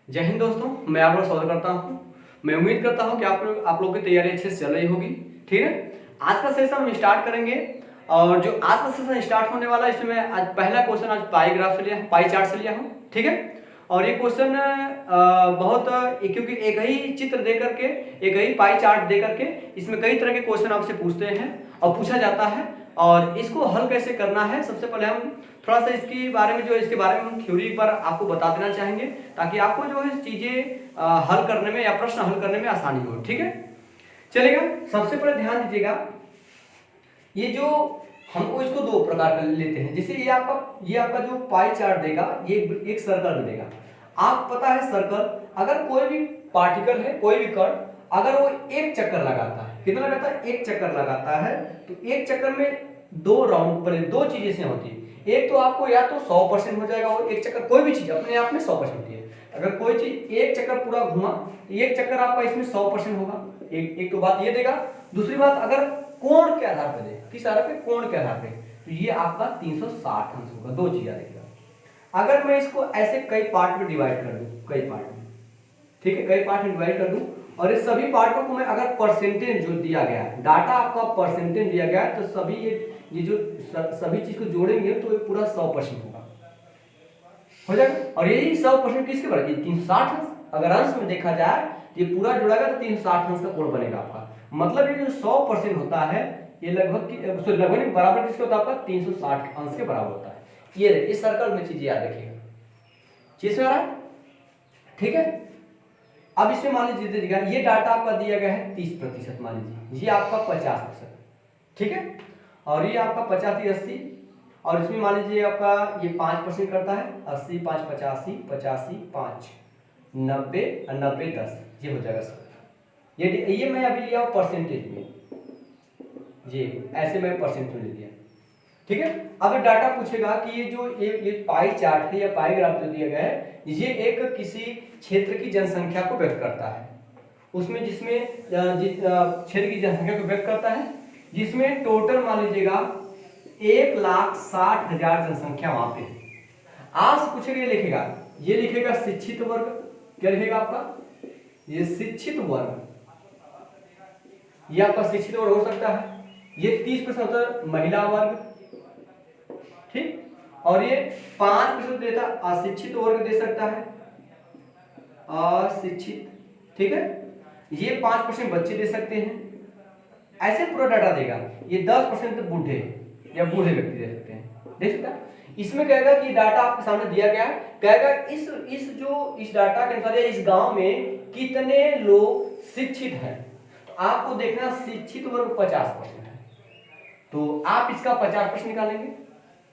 जय हिंद दोस्तों, मैं आपका स्वागत करता हूं। मैं उम्मीद करता हूं कि आप लोगों की तैयारी अच्छे से चल रही होगी। ठीक है, आज का सेशन हम स्टार्ट करेंगे और जो आज का सेशन स्टार्ट होने वाला है इसमें आज पहला क्वेश्चन आज पाई ग्राफ से लिया, पाई चार्ट से लिया हूं। ठीक है, और ये क्वेश्चन बहुत क्योंकि एक ही चित्र दे करके, एक ही पाई चार्ट दे करके इसमें कई तरह के क्वेश्चन आपसे पूछते हैं और पूछा जाता है। और इसको हल कैसे करना है, सबसे पहले हम थोड़ा सा इसके बारे में हम थ्योरी पर आपको बता देना चाहेंगे, ताकि आपको जो है चीजें हल करने में या प्रश्न हल करने में आसानी हो। ठीक है, चलेगा। सबसे पहले ध्यान दीजिएगा, ये जो हमको इसको दो प्रकार का लेते हैं। जैसे ये आपका जो पाई चार्ट देगा, ये एक सर्कल देगा। आप पता है सर्कल, अगर कोई भी पार्टिकल है, कोई भी कण, अगर वो एक चक्कर लगाता है, कितना लगाता है? एक चक्कर लगाता है, तो एक चक्कर में दो राउंड पर दो चीजें से होती है। एक तो आपको या तो 100% हो जाएगा, और एक चक्कर कोई भी चीज अपने आप में 100% होती है। अगर कोई चीज एक चक्कर पूरा घुमा, एक चक्कर आपका इसमें 100% होगा। एक तो बात ये देगा। दूसरी बात, अगर कोण के आधार पर दे, किस आधार पे? कोण के आधार पे, तो ये आपका 360 अंश होगा। दो चीजें देखेगा। अगर मैं इसको ऐसे कई पार्ट में डिवाइड कर दूं, कई पार्ट में, ठीक है, कई पार्ट में डिवाइड कर दूं, और इस सभी पार्टों को मैं अगर परसेंटेज जो दिया गया है, डाटा आपका परसेंटेज दिया गया है, तो सभी ये जो सभी चीज को जोड़ेंगे तो ये पूरा 100% होगा, हो जाएगा। और यही 100% किसके बराबर? 360 अंश। अगर अंश में देखा जाए तो ये पूरा जुड़ेगा तो 360 अंश का कोण बनेगा आपका। मतलब ये जो 100% होता है, ये लगभग बराबर किसके होता है? आपका 360 अंश के बराबर होता है। ये इस सर्कल में चीजें याद रखिएगा, चीज आ रहा है। ठीक है, अब इसमें मान लीजिए देखिएगा, ये डाटा आपका दिया गया है 30%, मान लीजिए ये आपका 50%। ठीक है, और ये आपका 50 80, और इसमें मान लीजिए आपका ये 5% करता है। 80 5 85, 85 5 90 और 90 10, ये हो जाएगा सर। ये मैं अभी लिया हूं परसेंटेज में, ये ऐसे मैं परसेंट में ले लिया। ठीक है, अब डाटा पूछेगा कि ये पाई चार्ट है या पाई ग्राफ जो दिया गया है, ये एक किसी क्षेत्र की जनसंख्या को व्यक्त करता है। उसमें जिसमें क्षेत्र की जनसंख्या को व्यक्त करता है, जिसमें टोटल मान लीजिएगा 1,60,000 जनसंख्या वहां पे है। आपसे पूछेगा, ये लिखेगा शिक्षित वर्ग। क्या लिखेगा आपका? ये शिक्षित वर्ग, ये आपका शिक्षित वर्ग हो सकता है। ये 30% होता है महिला वर्ग, ठीक, और ये 5% देता अशिक्षित वर्ग दे सकता है, अशिक्षित। ठीक है, ये 5% बच्चे दे सकते हैं। ऐसे पूरा डाटा देगा। ये 10% बूढ़े या बूढ़े व्यक्ति दे सकते हैं, देख सकता है। इसमें कहेगा कि डाटा आपके सामने दिया गया है, कहेगा इस डाटा के अनुसार इस गांव में कितने लोग शिक्षित हैं। तो आपको देखना शिक्षित वर्ग 50% है, तो आप इसका 50% निकालेंगे।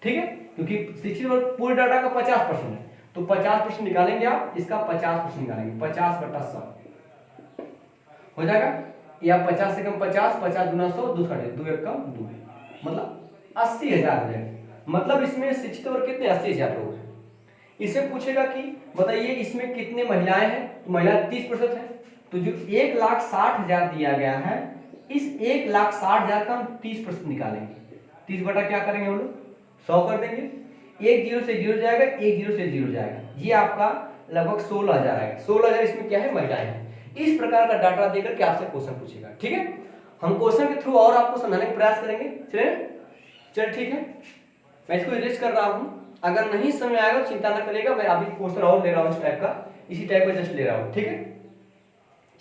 ठीक है, क्योंकि शिक्षित वर्ग पूरे डाटा का 50% है, तो 50% निकालेंगे आप, इसका 50% निकालेंगे। 50/100 हो जाएगा, या 50 से कम 50, 50 गुना 100, 2 एक कम 2, मतलब 80,000 हो जाएगा। मतलब इसमें शिक्षित वर्ग कितने? 80,000 लोग हैं। इसे पूछेगा कि बताइए इसमें कितने महिलाएं हैं, तो महिलाएं 30% है। तो जो 1,60,000 दिया गया है, इस 1,60,000 का हम 30% निकालेंगे। 30 बटा क्या करेंगे हम लोग? 100 कर देंगे। एक 0 से 0 जाएगा, एक 0 से 0 जाएगा, ये आपका लगभग 16,000 आएगा। 16,000 इसमें क्या है? महिलाएं हैं। इस प्रकार का डाटा देकर के आपसे क्वेश्चन पूछेगा। ठीक है, हम क्वेश्चन के थ्रू और आपको समझाने का प्रयास करेंगे। चलिए ठीक है, मैं इसको इरेज कर रहा हूं। अगर नहीं समझ आएगा तो चिंता ना करेगा, मैं अभी क्वेश्चन और ले रहा हूं इस टाइप का, इसी टाइप का जस्ट ले रहा हूं। ठीक है,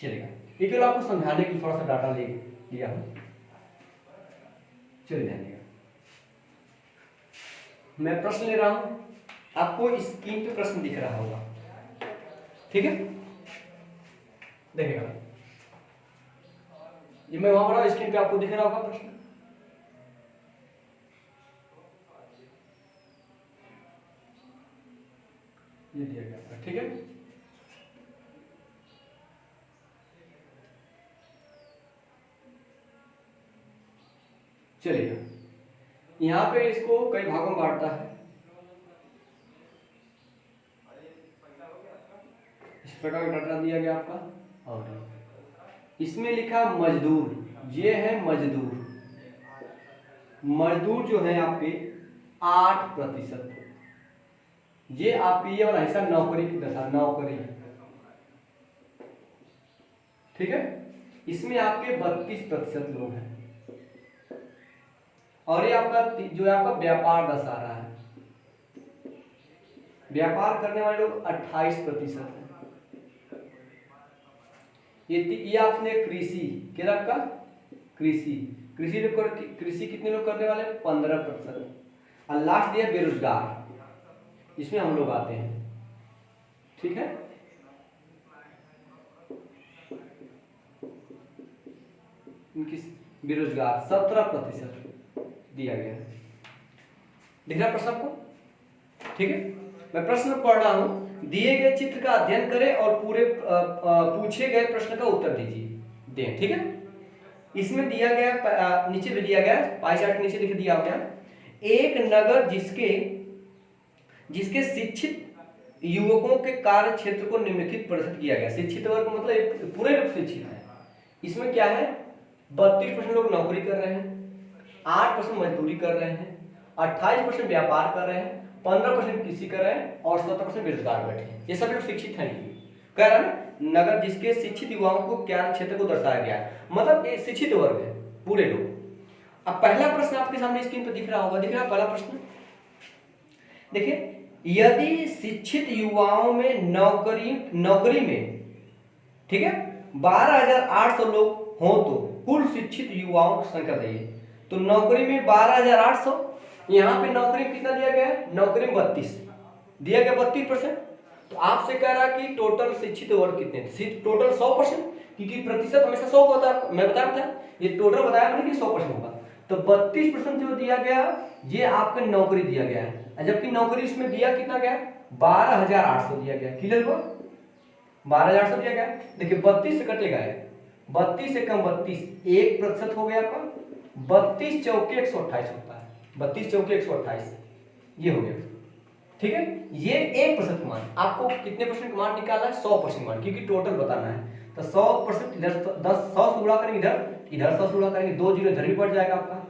चलेगा। ये केवल आपको समझाने के लिए थोड़ा सा डाटा ले लिया हूं। चलिए ध्यान देगा, मैं प्रश्न ले रहा हूं, आपको स्क्रीन पे प्रश्न दिख रहा होगा। ठीक है, देखिएगा, ये मैं वहां बड़ा स्क्रीन पे आपको दिख रहा होगा प्रश्न। ये दिया गया, ठीक है। चलिए, यहां पे इसको कई भागों में बांटता है। इस प्रकार का डाटा दिया गया आपका, और इसमें लिखा मजदूर, ये है मजदूर। मजदूर जो है आपके 8%, ये आपकी ये वाला हिस्सा नौकरी की दशा, नौकरी ठीक है, इसमें आपके 32% लोग हैं। और ये आपका जो है आपका व्यापार दर्शा रहा है, व्यापार करने वाले लोग 28% है। ये आपने कृषि क्या रखा, कृषि कृषि कितने लोग करने वाले, 15%। और लास्ट दिया बेरोजगार, इसमें हम लोग आते हैं। ठीक है, बेरोजगार 17% दिया गया है। दिख रहा प्रश्न आपको? ठीक है, मैं प्रश्न पढ़ रहा हूं, दिए गए चित्र का अध्ययन करें और पूरे पूछे गए प्रश्न का उत्तर दीजिए दें। ठीक है, इसमें दिया गया नीचे भी दिया गया पाई चार्ट के नीचे लिख दिया गया, एक नगर जिसके शिक्षित युवकों के कार्य क्षेत्र को निम्नलिखित प्रदर्शित किया गया। शिक्षित वर्ग मतलब पूरे लोग शिक्षित हैं। इसमें क्या है, 32% लोग नौकरी कर रहे हैं, 8% मजदूरी कर रहे हैं, 28% व्यापार कर रहे हैं, 15% कृषि कर रहे हैं और 17% बेरोजगार बैठे हैं। ये सब लोग शिक्षित हैं। कह रहा है नगर जिसके शिक्षित युवाओं को कार्य क्षेत्र को दर्शाया गया है, मतलब ये शिक्षित वर्ग है पूरे लोग। अब पहला प्रश्न आपके सामने स्क्रीन पर दिख रहा होगा, दिख रहा है पहला प्रश्न, देखिए, यदि शिक्षित युवाओं में नौकरी में, ठीक है, 12,800 लोग हो तो कुल शिक्षित युवाओं की संख्या बताइए। तो नौकरी में 12,800, यहाँ पे नौकरी कितना दिया गया है, नौकरी में 32 दिया गया, 32%। तो आपसे कह रहा कि टोटल शिक्षित वर्ग कितने, टोटल 100%, क्योंकि प्रतिशत हमेशा 100 होता है, मैं बता रहा था, ये टोटल बताया मैंने कि 100% होगा। तो 32% जो दिया गया ये आपको नौकरी दिया गया है, जबकि नौकरी इसमें दिया कितना गया, 12,800 दिया गया। क्लियर हुआ, 12,800 दिया गया। देखिए 32 से कटेगा, 32 से कम 32 1% हो गया आपका, 32 चौके 128 होता है, 32 चौके 128 ये हो गया। ठीक है, ये 1% मान, आपको कितने परसेंट मान निकालना है, 100% मान, क्योंकि टोटल बताना है। तो 100% इधर 100 से गुणा करेंगे, इधर 100 से गुणा करेंगे, 2 जीरो इधर भी बढ़ जाएगा आपका,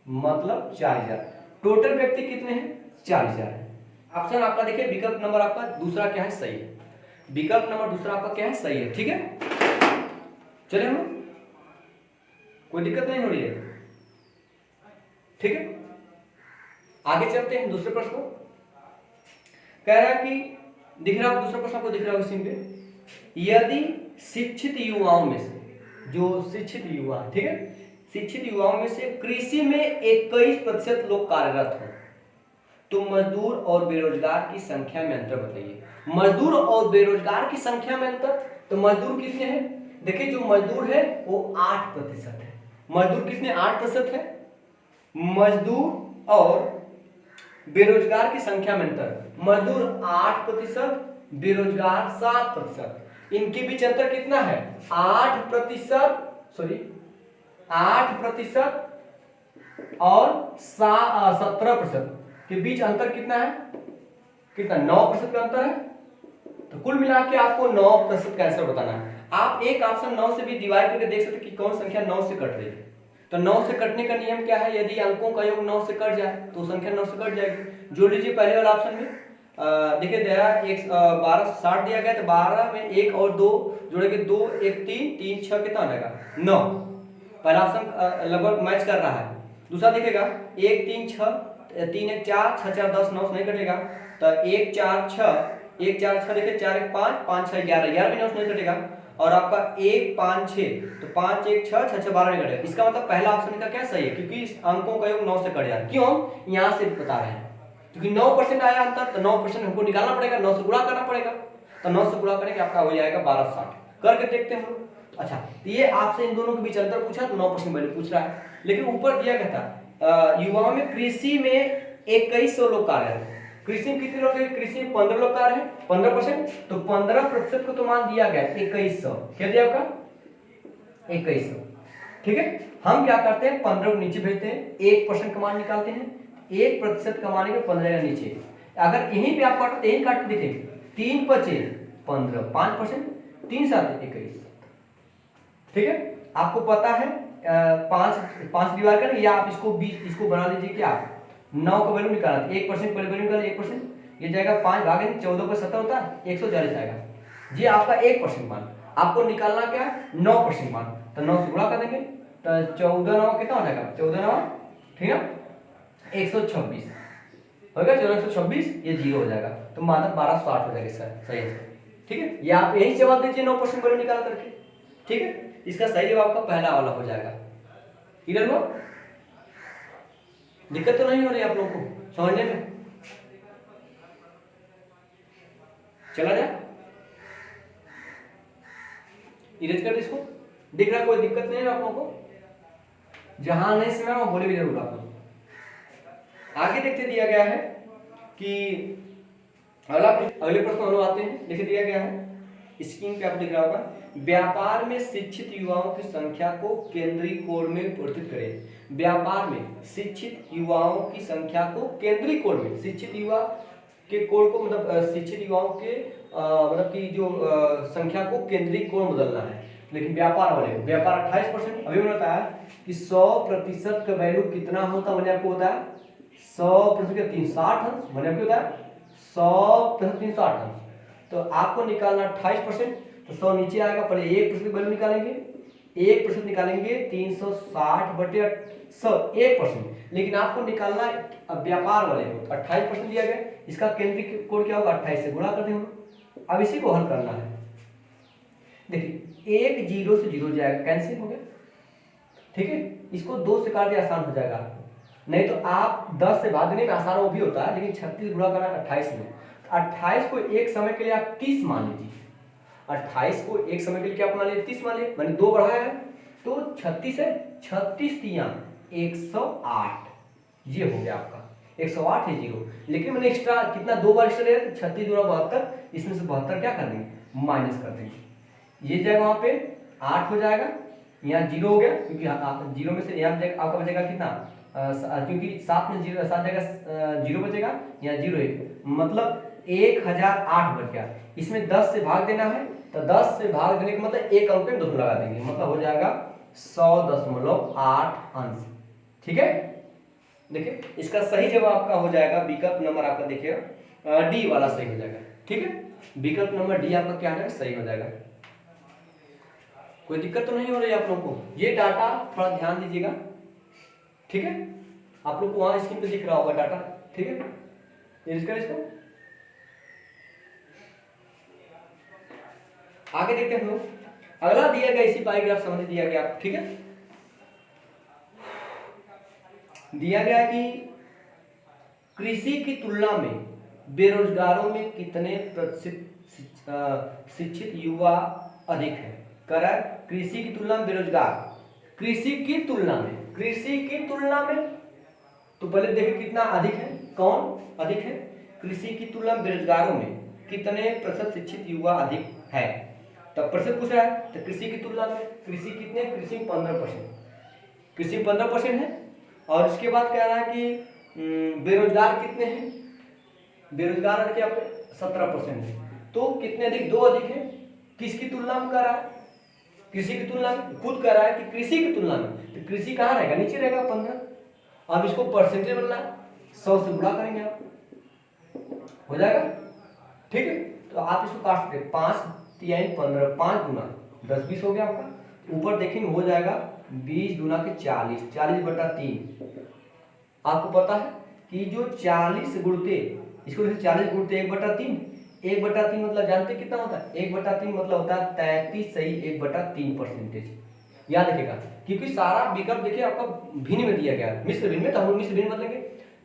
मतलब 4000। टोटल व्यक्ति कितने हैं, 4000 है। ऑप्शन आपका देखिए, विकल्प नंबर आपका दूसरा क्या है, सही है। विकल्प नंबर दूसरा आपका क्या है, सही है। ठीक है, चलिए हम कोई दिक्कत नहीं हो रही है। ठीक है, आगे चलते हैं दूसरे प्रश्न को। कह रहा है कि दिख रहा है दूसरा प्रश्न आपको, दिख रहा है स्क्रीन पे, यदि शिक्षित युवाओं में से, जो शिक्षित युवा, ठीक है, शिक्षित युवाओं में से कृषि में 21% लोग कार्यरत हो तो मजदूर और बेरोजगार की संख्या में अंतर बताइए। मजदूर और बेरोजगार की संख्या में अंतर, तो मजदूर कितने हैं, देखिए जो मजदूर है वो 8% है। मजदूर कितने, 8% है। मजदूर और बेरोजगार की संख्या में अंतर, मजदूर 8%, बेरोजगार 7%। इनके बीच अंतर कितना है, 8% और 17% के बीच अंतर कितना है, कितना, 9% का अंतर है। तो कुल मिला के आपको 9% का आंसर बताना है। आप एक ऑप्शन 9 से भी डिवाइड करके देख सकते कि कौन संख्या 9 से कट रही है। तो 9 से कटने का नियम क्या है, यदि अंकों का योग 9 से कट जाए तो संख्या 9 से कट जाएगी। जोड़ लीजिए पहले वाला ऑप्शन में, देखिए दिया 1260 दिया गया, तो 12 में 1 और 2 जोड़ेंगे, 2 1 3 3 6 कितना आएगा, 9। पहला ऑप्शन लगभग मैच कर रहा है। दूसरा देखेगा 1 3 6 3 1 4 6 4 10 9 से नहीं कटेगा, तो 1 4 6 1 4 6 देखिए 4 1 5 5 6 11 11 भी 9 से नहीं कटेगा, और आपका 1 5 6 तो 5 1 6 6 6 12 नहीं कटेगा। इसका मतलब पहला ऑप्शन का क्या सही है, क्योंकि इस अंकों का योग 9 से कट जाए। क्यों, यहाँ से बता रहे हैं क्योंकि 9% आया अंतर, तो 9% हमको निकालना पड़ेगा, 9 से गुणा करना पड़ेगा, तो 9 से गुणा करेंगे आपका हो जाएगा 1260। करके देखते हैं। अच्छा, तो ये आपसे इन दोनों के बीच अंतर पूछा तो 9% वैल्यू पूछ रहा है, लेकिन ऊपर दिया गया था युवाओं में कृषि में 2100 लोग कार्यरत है। कृषि में कितने लोग हैं, कृषि में 15 लोग कार्य है, 15%, तो 15% को तो मान दिया गया 2100, क्या दिया आपका 2100। ठीक है, हम क्या करते हैं 15 को नीचे भेजते हैं, 1% का मान निकालते हैं, 1% कमाने के 15 का नीचे, अगर यहीं पे आप काटो यहीं काट देखे 3 बचे 15, 5%, 3 7 21। ठीक है, आपको पता है 5 डिवाइड करें, या आप इसको बना लीजिए कि आप 9 का वैल्यू निकाला, 1% पर वैल्यू निकाला 1%, ये जाएगा 5 भागे 14 पर 70 होता है 140 आएगा। ये आपका 1% मान। आपको निकालना क्या है 9% मान, तो 9 से गुणा कर देंगे तो 14 9 कितना हो जाएगा 14 9 ठीक है 126 हो गया 1426 ये 0 हो जाएगा तो मानक 1260 हो जाएगा सर सही है ठीक है। ये आप यही जवाब दीजिए 9% वैल्यू निकाल करके ठीक है। इसका सही जवाब आपका पहला वाला हो जाएगा। क्लियर हुआ? दिक्कत तो नहीं हो रही आप लोगों को समझने में? चला जाए इरेज कर इसको। दिख रहा कोई दिक्कत नहीं है आप लोगों को? जहां नहीं समझ वो बोले भी जरूर आप लोग। आगे देखते दिया गया है कि अगले प्रश्न हम आते हैं। देखिए दिया गया है स्क्रीन पे आप दिख रहा होगा, व्यापार में शिक्षित युवाओं की संख्या को केंद्रीय कोण में परिवर्तित करें। व्यापार में शिक्षित युवाओं की संख्या को केंद्रीय कोण में, शिक्षित युवा के कोण को मतलब शिक्षित युवाओं के मतलब की जो संख्या को केंद्रीय कोण बदलना है। लेकिन व्यापार वाले व्यापार 28% अभी मैंने बताया कि 100% का वैल्यू कितना होता मैंने आपको बताया 100% का 360 अंश मैंने आपको बताया 100% 360 अंश। तो आपको निकालना 28% तो 100 नीचे आएगा, पहले 1% वैल्यू निकालेंगे 1% निकालेंगे 360 बटे 100 1%। लेकिन आपको निकालना व्यापार वाले को 28% दिया गया, इसका केंद्रीय कोण क्या होगा 28 से गुणा कर देंगे। अब इसी को हल करना है। देखिए 1 0 से 0 जाएगा कैंसिल हो गया ठीक है। इसको 2 से काट दिया आसान हो जाएगा आपको, नहीं तो आप 10 से भाग देने में आसान वो भी होता है, लेकिन 36 गुणा करना 28 में। 28 को एक समय के लिए आप 30 मान लीजिए, 28 को एक समय के लिए क्या मान लीजिए 30 मान लीजिए, मैंने 2 बढ़ाया है तो 36 है 36 तिया 108 ये हो गया आपका 108 है 0। लेकिन मैंने एक्स्ट्रा कितना 2 बार एक्स्ट्रा लिया 36 दूना 72, इसमें से 72 क्या कर देंगे माइनस कर देंगे, ये जाएगा वहां पे 8 हो जाएगा, यहाँ 0 हो गया क्योंकि 0 में से यहाँ आपका बचेगा कितना क्योंकि 7 में 0 7 जगह 0 बचेगा, यहाँ 0 है मतलब 1008 बच गया। इसमें 10 से भाग देना है तो 10 से भाग देने का मतलब एक अंक में 2 लगा देंगे, मतलब हो जाएगा 100.8 अंश ठीक है। देखिए इसका सही जवाब आपका हो जाएगा विकल्प नंबर आपका देखिएगा डी वाला सही हो जाएगा ठीक है। विकल्प नंबर डी आपका क्या है सही हो जाएगा। कोई दिक्कत तो नहीं हो रही आप लोगों को? ये डाटा थोड़ा ध्यान दीजिएगा ठीक है। आप लोग को वहां स्क्रीन पे दिख रहा होगा डाटा ठीक है। इसको आगे देखते हैं हम लोग। अगला दिया गया इसी पैराग्राफ समझ दिया गया ठीक है। दिया गया कि कृषि की तुलना में बेरोजगारों में कितने प्रतिशत शिक्षित युवा अधिक है। कर कृषि की तुलना में बेरोजगार, कृषि की तुलना में तो पहले देखिए कितना अधिक है, कौन अधिक है, कृषि की तुलना में बेरोजगारों में कितने प्रतिशत शिक्षित युवा अधिक है। तब प्रतिशत पूछ रहा है तो कृषि की तुलना में कृषि कितने, कृषि 15%, कृषि 15% है। और उसके बाद कह रहा है कि बेरोजगार कितने हैं, बेरोजगार देखिए आप 17% है। तो कितने अधिक, 2 अधिक है। किसकी तुलना में कर रहा है, कृषि की तुलना में, खुद कह रहा है कि कृषि की तुलना में, तो कृषि कहाँ रहेगा नीचे रहेगा 15। अब इसको परसेंटेज बनना है 100 से गुणा करेंगे आप हो जाएगा ठीक है। तो आप इसको काट सकते 5 3 15 5 गुना 10 20 हो गया आपका। ऊपर देखेंगे हो जाएगा 20 गुना के 40 40/3। आपको पता है कि जो 40 गुणते इसको 40 गुणते 1/3, 1/3 मतलब जानते कितना होता है 1/3 मतलब होता है 33 सही 1/3%। याद रखिएगा क्योंकि सारा विकल्प देखिए आपका भिन्न में दिया गया है, मिश्र भिन्न में, तो हम मिश्र भिन्न बदलेंगे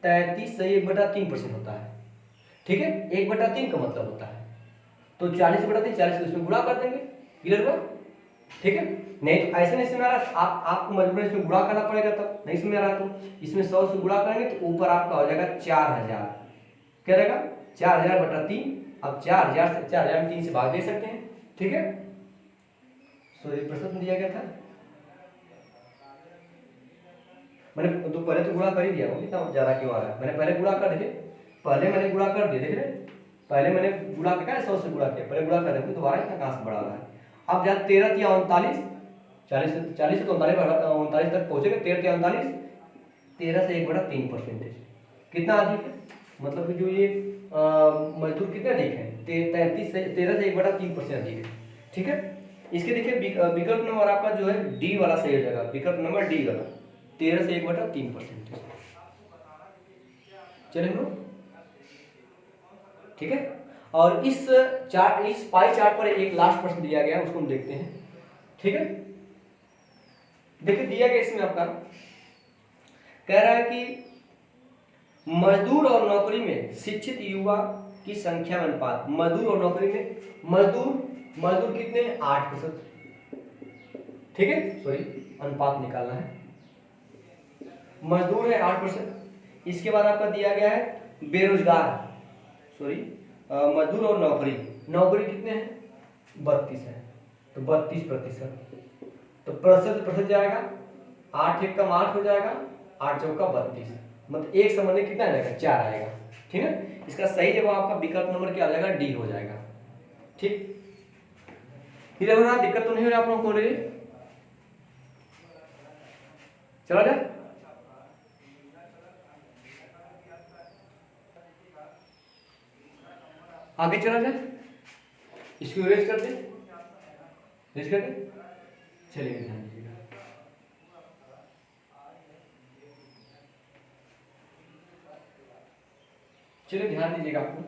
33 सही 1/3% होता है ठीक है। 1/3 का मतलब होता है तो 40/3 40 को इसमें गुणा कर देंगे। क्लियर हुआ ठीक है। नहीं तो ऐसे नहीं समझ आ रहा आपको मजबूरन इसमें गुणा करना पड़ेगा, तब नहीं समझ आ रहा तो इसमें 100 से गुणा करेंगे तो ऊपर आपका हो जाएगा 4000, क्या रहेगा 4000/3। अब 4000 से 4000 में 3 से भाग दे सकते हैं ठीक है। सॉरी प्रश्न दिया गया था मैंने तो पहले तो गुणा कर ही दिया हूँ, कितना ज्यादा क्यों आ रहा है, मैंने पहले गुणा कर दिए, पहले मैंने गुणा कर दिया देख रहे, पहले मैंने गुणा किया 100 से गुणा किया, पहले गुणा कर दिया दोबारा इतना कहाँ से बढ़ा रहा है। अब जहाँ 13 या 39 40 से 39 तक पहुंचेगा 13 या 39 13 से 1/3% कितना अधिक है, मतलब कि जो ये मजदूर कितने अधिक है 33 से 13 से 1/3% अधिक है ठीक है। इसके देखिए विकल्प नंबर आपका जो है डी वाला सही हो जाएगा, विकल्प नंबर डी वाला 13 से 1/3%। चलिए हम लोग, ठीक है। और इस चार्ट, इस पाई चार्ट पर एक लास्ट प्रश्न दिया गया है, उसको हम देखते हैं, ठीक है। देखिए दिया गया इसमें आपका कह रहा है कि मजदूर और नौकरी में शिक्षित युवा की संख्या में अनुपात, मजदूर और नौकरी में, मजदूर कितने, 8%, ठीक है, सॉरी अनुपात निकालना है, मजदूर है 8%। इसके बाद आपका दिया गया है बेरोजगार, सॉरी मजदूर और नौकरी, नौकरी कितने हैं, 32 है, तो 32%, तो प्रतिशत जाएगा, 8 एक कम 8 हो जाएगा, 8 चौका 32, मतलब एक समझने कितना आ जाएगा, 4 आएगा, ठीक है। इसका सही जवाब आपका विकल्प नंबर क्या आ जाएगा, डी हो जाएगा, ठीक। क्लियर हो रहा, दिक्कत तो नहीं हो रही आप लोगों को, चला जाए आगे, चला जाए, इसको इरेज कर दे, इरेज कर दे, चलिए ध्यान दीजिएगा। चलिए ध्यान दीजिएगा आपको,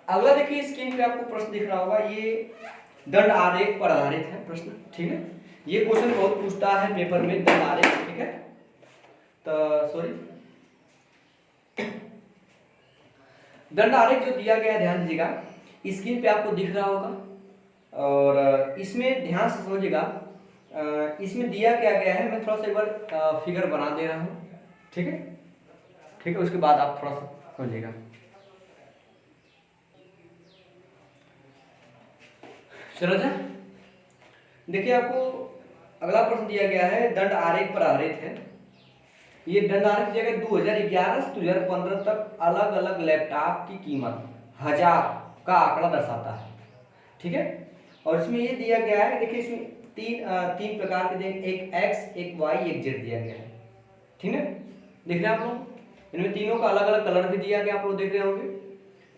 अगला देखिए स्क्रीन पे आपको प्रश्न दिख रहा होगा, ये दंड आरेख पर आधारित है प्रश्न, ठीक है। ये क्वेश्चन बहुत पूछता है पेपर में, दंड आरेख, ठीक है। तो सॉरी, दंड आरेख जो दिया गया है, ध्यान दीजिएगा, स्क्रीन पे आपको दिख रहा होगा, और इसमें ध्यान से समझिएगा, इसमें दिया क्या गया है, मैं थोड़ा सा एक बार फिगर बना दे रहा हूँ, ठीक है, ठीक है, उसके बाद आप थोड़ा सा समझिएगा। चलो जा, देखिए आपको अगला प्रश्न दिया गया है, दंड आरेख पर आधारित है। ये दंड आरेख दिया गया 2011 से 2015 तक अलग अलग लैपटॉप की कीमत 1000 का आंकड़ा दर्शाता है, ठीक है। और इसमें ये दिया गया है, देखिए इसमें तीन प्रकार के, एक एक्स, एक वाई, एक जेड दिया गया है, ठीक है। देख रहे हैं आप लोग, इनमें तीनों का अलग अलग कलर भी दिया गया, आप लोग देख रहे होंगे।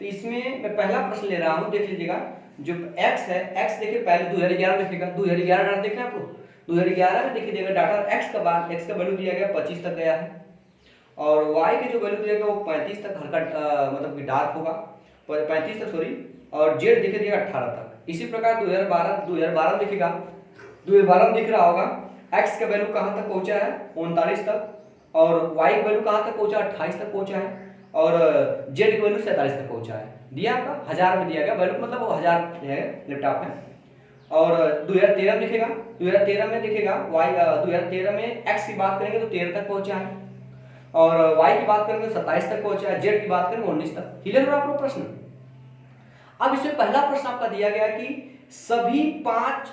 तो इसमें मैं पहला प्रश्न ले रहा हूँ, देख लीजिएगा, जो x है, x देखिए पहले 2011 लिखेगा, 2011 डाटा देख रहे हैं आप लोग, 2011 में देखिए देगा डाटा x का बाद, x का वैल्यू दिया गया 25 तक गया है, और y के जो वैल्यू दिया गया वो 35 तक हल्का मतलब कि डार्क होगा, 35 तक सॉरी, और z देखिए दिया 18 तक। इसी प्रकार 2012 दिखेगा, 2012 में दिख रहा होगा x का वैल्यू कहाँ तक पहुंचा है, 39 तक, और y का वैल्यू कहाँ तक पहुंचा, 28 तक पहुंचा है, और z की वैल्यू 47 तक पहुंचा है। दिया आपका 1000 में दिया गया वैल्यू, मतलब वो 1000 है लैपटॉप है। और 2013 दिखेगा, 2013 में दिखेगा y, 2013 में x की बात करेंगे तो 13 तक पहुंचा है, और y की बात करेंगे तो 27 तक पहुंचा है, z की बात करेंगे 19 तक। क्लियर हो आपको प्रश्न। अब इसमें पहला प्रश्न आपका दिया गया कि सभी 5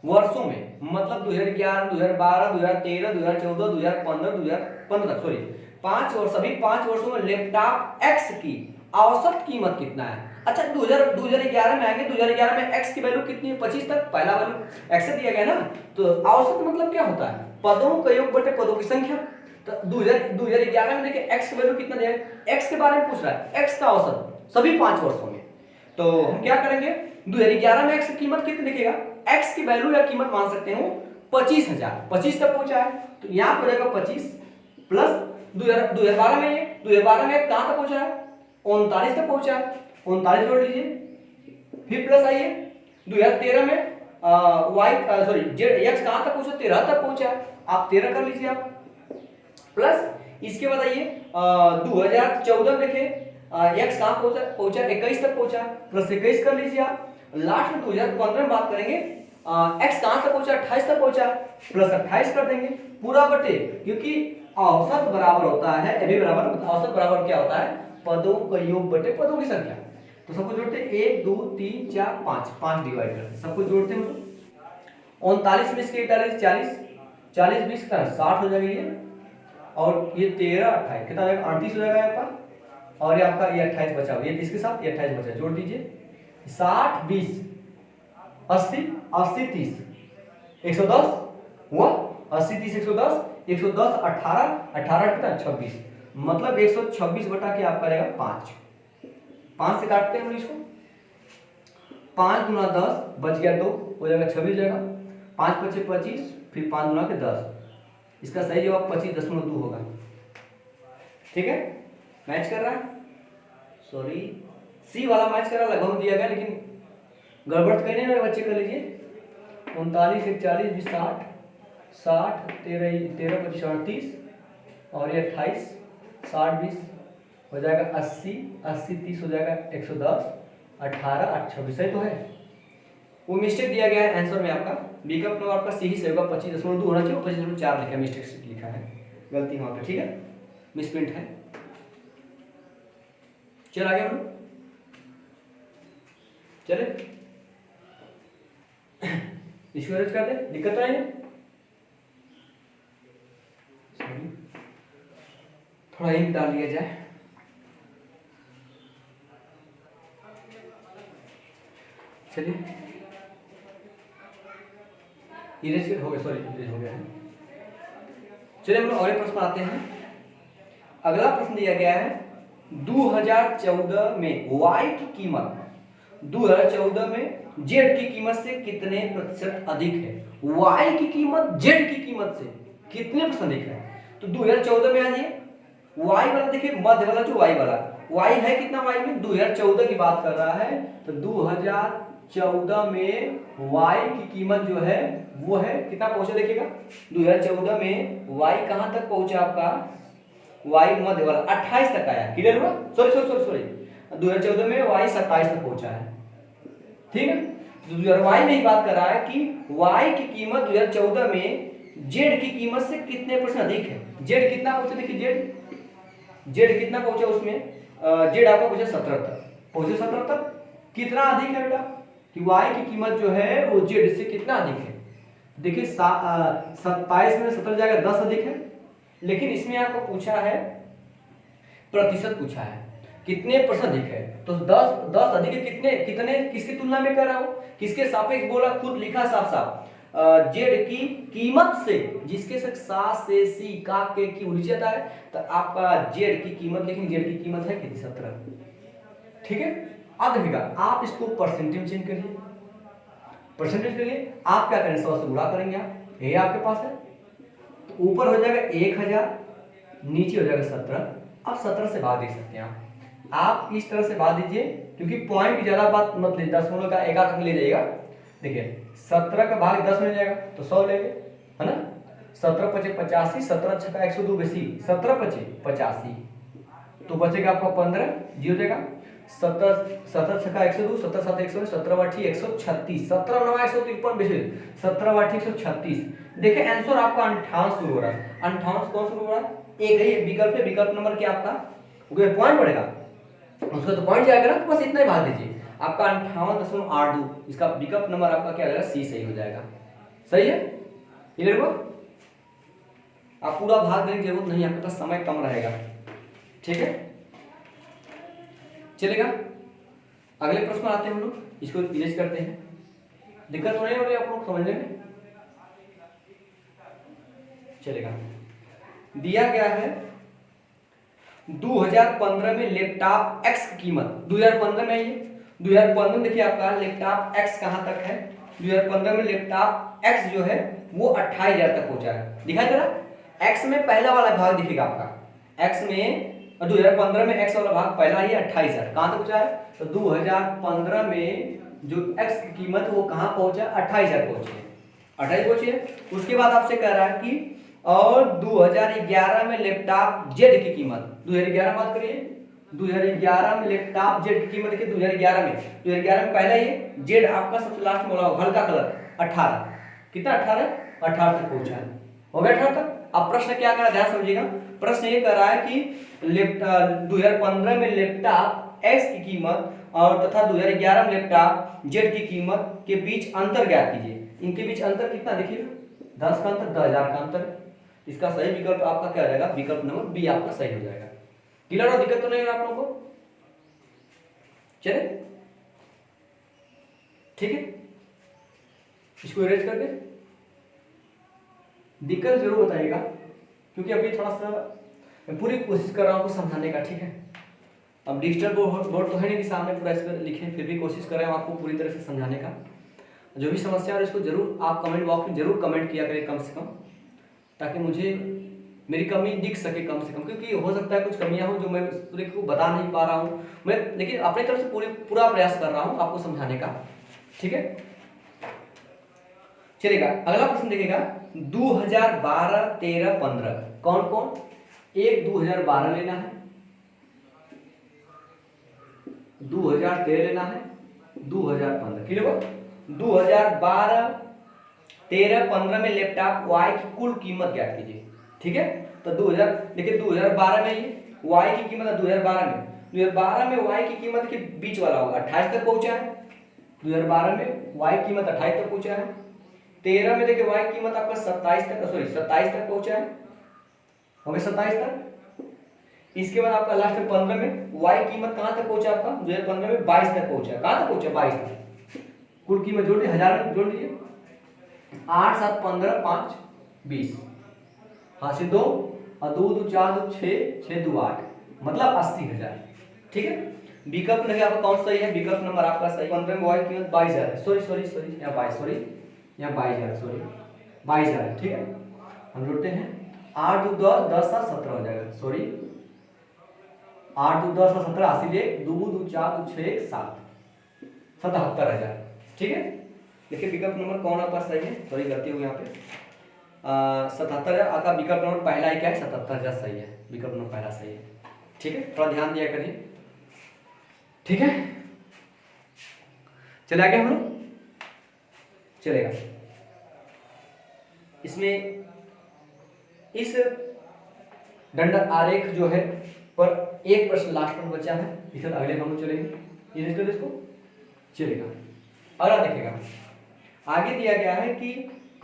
वर्षों में, मतलब 2011, 2012, 2013, 2014, 2015, 2015 तक, सॉरी 5 और सभी 5 वर्षों में लैपटॉप x की औसत कीमत कितना है। अच्छा 2011 में आएंगे, 2011 में x की वैल्यू कितनी है, 25 तक, पहला वैल्यू x से दिया गया ना, तो औसत मतलब क्या होता है, पदों का योग बटे पदों की संख्या। तो 2011 में देखिए x की वैल्यू कितना दिया है, x के बारे में पूछ रहा है, x का औसत सभी 5 वर्षों में। तो हम क्या करेंगे, 2011 में x की कीमत कितनी दिखेगा, x की वैल्यू या कीमत मान सकते हो 25,000, 25 तक पहुंचा है, तो यहाँ हो जाएगा 25 प्लस 2012 में, ये 2012 में कहां तक पहुंचा है, 39 तक पहुंचा है, 39 जोड़ लीजिए, फिर प्लस आइए 2013 में y सॉरी x कहां तक पहुंचा, 13 तक पहुंचा है, आप 13 कर लीजिए आप, प्लस इसके बाद आइए 2014 देखें x कहां पहुंचा 21 तक पहुंचा, प्लस 21 कर लीजिए आप, लास्ट में 2015 में बात करेंगे x कहां तक पहुंचा, 28 तक पहुंचा, प्लस 28 कर देंगे पूरा बटे, क्योंकि औसत बराबर होता है, अभी बराबर औसत बराबर क्या होता है, पदों का योग बटे पदों की संख्या। तो सबको जोड़ते हैं 1 2 3 4 5, 5 डिवाइड करते हैं, सबको जोड़ते हैं 39 में इसके 40 40 20 का 60 हो जाएगा ये, और ये 13 28 कितना हो जाएगा, 38 हो जाएगा आपका, और ये आपका ये 28 बचा हुआ, ये इसके साथ ये 28 बचा, जोड़ दीजिए 60 20 80 80 30 110 हुआ, 80 30 110 110 18 18 कितना 26, मतलब 126 बटा के आपका रहेगा 5, 5 से काटते हैं हम इसको, 5 गुना 10 बच गया 2 हो जाएगा 26 जाएगा। 5 पचे 25 फिर 5 गुना के 10। इसका सही जवाब 25.2 होगा। ठीक है, मैच कर रहा है, सॉरी सी वाला मैच कर रहा, लगभग दिया गया लेकिन गड़बड़ तो कहीं नहीं है बच्चे, कर लीजिए। 39 41 20 60 60 13 13 25 38 और ये 28 60 20 हो जाएगा 80 80 30 हो जाएगा 110 18 8 26 सही तो है। वो मिस्टेक दिया गया है आंसर में आपका, बी का नंबर आपका सी ही सही होगा। 25.2 होना चाहिए, 25.4 लिखा है, मिस्टेक लिखा है, गलती वहाँ पे। ठीक है, मिसप्रिंट है। चल आगे हम चले, इसको अरेंज कर दे, दिक्कत तो नहीं है। थोड़ा इंक डाल दिया जाए। चलिए इरेज हो गया, सॉरी इरेज हो गया है। चलिए हम लोग और एक प्रश्न आते हैं। अगला प्रश्न दिया गया है 2014 में y की कीमत 2014 में z की कीमत से कितने प्रतिशत अधिक है। y की कीमत z की कीमत से कितने प्रतिशत अधिक है। तो 2014 में आ जाइए, y वाला देखिए, मध्य वाला जो y वाला y है कितना, y में 2014 की बात कर रहा है। तो 2014 में y की कीमत जो है वो है कितना पहुंचा, देखिएगा 2014 में y कहां तक पहुंचा आपका, y मध्य वाला 28 तक आया। क्लियर हुआ, सॉरी 2014 में y 27 तक पहुंचा है। ठीक है, y में ही बात कर रहा है कि y की कीमत 2014 में z की कीमत से कितने परसेंट अधिक है। z कितना पहुंचा, देखिए z कितना पहुंचा उसमें, z आपका पहुंचा 17 तक, पहुंचे 17 तक। कितना अधिक है बेटा कि y की कीमत जो है वो z से कितना अधिक है। देखिए 27 में 17 जाएगा 10 अधिक है, लेकिन इसमें आपको पूछा है प्रतिशत, पूछा है कितने परसेंट अधिक है। तो 10 अधिक है, कितने कितने किसकी तुलना में कर रहा हूं, किसके सापेक्ष बोला, खुद लिखा साफ साफ, जेड की कीमत से, जिसके से सा से सी का के की उलझ जाता है, तो आपका जेड की कीमत, लेकिन जेड की कीमत है कितनी, 17। ठीक है, अब देखिएगा आप इसको परसेंटेज चेंज करिए, परसेंटेज करिए, आप क्या करें 100 से गुणा करेंगे, आप ये आपके पास है, तो ऊपर हो जाएगा 1000, नीचे हो जाएगा 17। अब 17 से भाग दे सकते हैं आप इस तरह से भाग दीजिए, क्योंकि पॉइंट की ज्यादा बात मत लीजिए, दशमलव का एक अंक ले जाइएगा। देखिए 17 का भाग 10 में जाएगा तो 100 लेंगे, है ना। 17 पचे 85, 17 छक्का 102 बेसी 17 पचे 85, तो बचेगा आपका 15, जीरो देगा। 17 छक्का 102, 17 7 100, 17 वाठी 136, 17 9 153 बेसी 17 वाठी 136। देखिए आंसर आपका 58 शुरू हो रहा है। 58 कौन शुरू हो रहा है, एक है विकल्प है, विकल्प नंबर क्या आपका पॉइंट बढ़ेगा, उसका तो पॉइंट जाएगा ना, तो बस इतना ही भाग दीजिए, आपका 58.82, इसका विकल्प नंबर आपका क्या रहेगा, सी सही हो जाएगा। सही है, क्लियर हुआ। आप पूरा भाग देने की जरूरत नहीं, आपके पास समय कम रहेगा। ठीक है, चलेगा। अगले प्रश्न आते हैं हम लोग, इसको इरेज करते हैं, दिक्कत तो नहीं हो रही आप लोग समझने में, चलेगा। दिया गया है 2015 में लैपटॉप एक्स की कीमत, 2015 में, ये 2015 में देखिए आपका लैपटॉप एक्स कहां तक है, 2015 में लैपटॉप एक्स जो है वो 28,000 तक पहुंचा है। दिखाई दे रहा, एक्स में पहला वाला भाग दिखेगा आपका, एक्स में 2015 में एक्स वाला भाग पहला ही 28,000 कहां तक पहुंचा है। तो 2015 में जो एक्स की कीमत है वो कहां पहुंचा, 28,000 पहुंची, 28 पहुंची है। उसके बाद आपसे कह रहा है कि और 2011 में लैपटॉप जेड की कीमत, 2011 बात करिए, 2011 में लैपटॉप जेड की कीमत देखिए, 2011 में पहला ये जेड आपका सबसे लास्ट में बोला हल्का कलर 18, कितना 18 तक पहुंचा है, हो गया 18 तक। अब प्रश्न क्या कर रहा है, ध्यान समझिएगा, प्रश्न ये कर रहा है कि 2015 में लैपटॉप एक्स की कीमत और तथा 2011 में लैपटॉप जेड की कीमत के बीच अंतर ज्ञात कीजिए। इनके बीच अंतर कितना देखिए, 10 का अंतर, 10,000 का अंतर। इसका सही विकल्प आपका क्या रहेगा, विकल्प नंबर बी आपका सही हो जाएगा। क्लियर हो, दिक्कत तो नहीं है आप लोगों को, चले ठीक है, इसको इरेज कर दे, दिक्कत जरूर बताइएगा, क्योंकि अभी थोड़ा सा मैं पूरी कोशिश कर रहा हूं समझाने का। ठीक है, अब डिजिटल बोर्ड तो है नहीं कि सामने पूरा इस पर लिखें, फिर भी कोशिश करें आपको पूरी तरह से समझाने का। जो भी समस्या है इसको जरूर आप कमेंट बॉक्स में जरूर कमेंट किया करें कम से कम, ताकि मुझे मेरी कमी दिख सके कम से कम, क्योंकि हो सकता है कुछ कमियां हो जो मैं पूरे को बता नहीं पा रहा हूँ मैं, लेकिन अपनी तरफ से पूरा प्रयास कर रहा हूँ आपको समझाने का। ठीक है, चलेगा। अगला प्रश्न देखिएगा 2012, 13, 15 कौन कौन? एक 2012 लेना है, 2013 लेना है, 2015 क्लियर। 2012, 13, 15 में लैपटॉप वाई की कुल कीमत ज्ञात कीजिए। ठीक है, तो 2000 देखिए 2012 में ये वाई की कीमत है, 2012 में वाई की कीमत के बीच वाला होगा 28 तक पहुंचा है। 2012 में वाई की कीमत 28 तक पहुंचा है। 13 में देखिए वाई की कीमत आपका 27 तक पहुंचा है, हो गया 27 तक। इसके बाद आपका लास्ट में 15 में वाई कीमत कहां तक पहुंचा आपका? 2015 में 22 तक पहुंचा। कहां तक पहुंचा? 22 तक। कुल कीमत जोड़ दी, 1000 में जोड़ दीजिए, 8, 7, 15, 5, 20, हाँ से 2 और 2, 2, 4, 2, 6, 6, 2, 8 मतलब 80,000। ठीक है, विकल्प नहीं आपका कौन सही है? विकल्प नंबर आपका सही। 15 में वाई कीमत 22,000 है, सॉरी यहाँ 22,000 है। ठीक है, हम जोड़ते हैं 8, 2, 10, 10, 7, 17 हो जाएगा। 8, 2, 10, 17, 80, 2, 2, 4, 2, 6, 7, 77,000। ठीक है, देखिए विकल्प नंबर कौन आपका सही है? सॉरी गलती हुई यहाँ पे, 77,000 आपका विकल्प नंबर पहला ही क्या है? 77,000 सही है, विकल्प नंबर पहला सही है। ठीक है, थोड़ा ध्यान दिया करिए। ठीक है, चले आगे हम लोग, चलेगा। इसमें इस दंड आरेख जो है पर एक प्रश्न लास्ट पर बचा है, इसे अगले हम लोग चलेंगे इसको चलेगा। अगला देखिएगा, आगे दिया गया है कि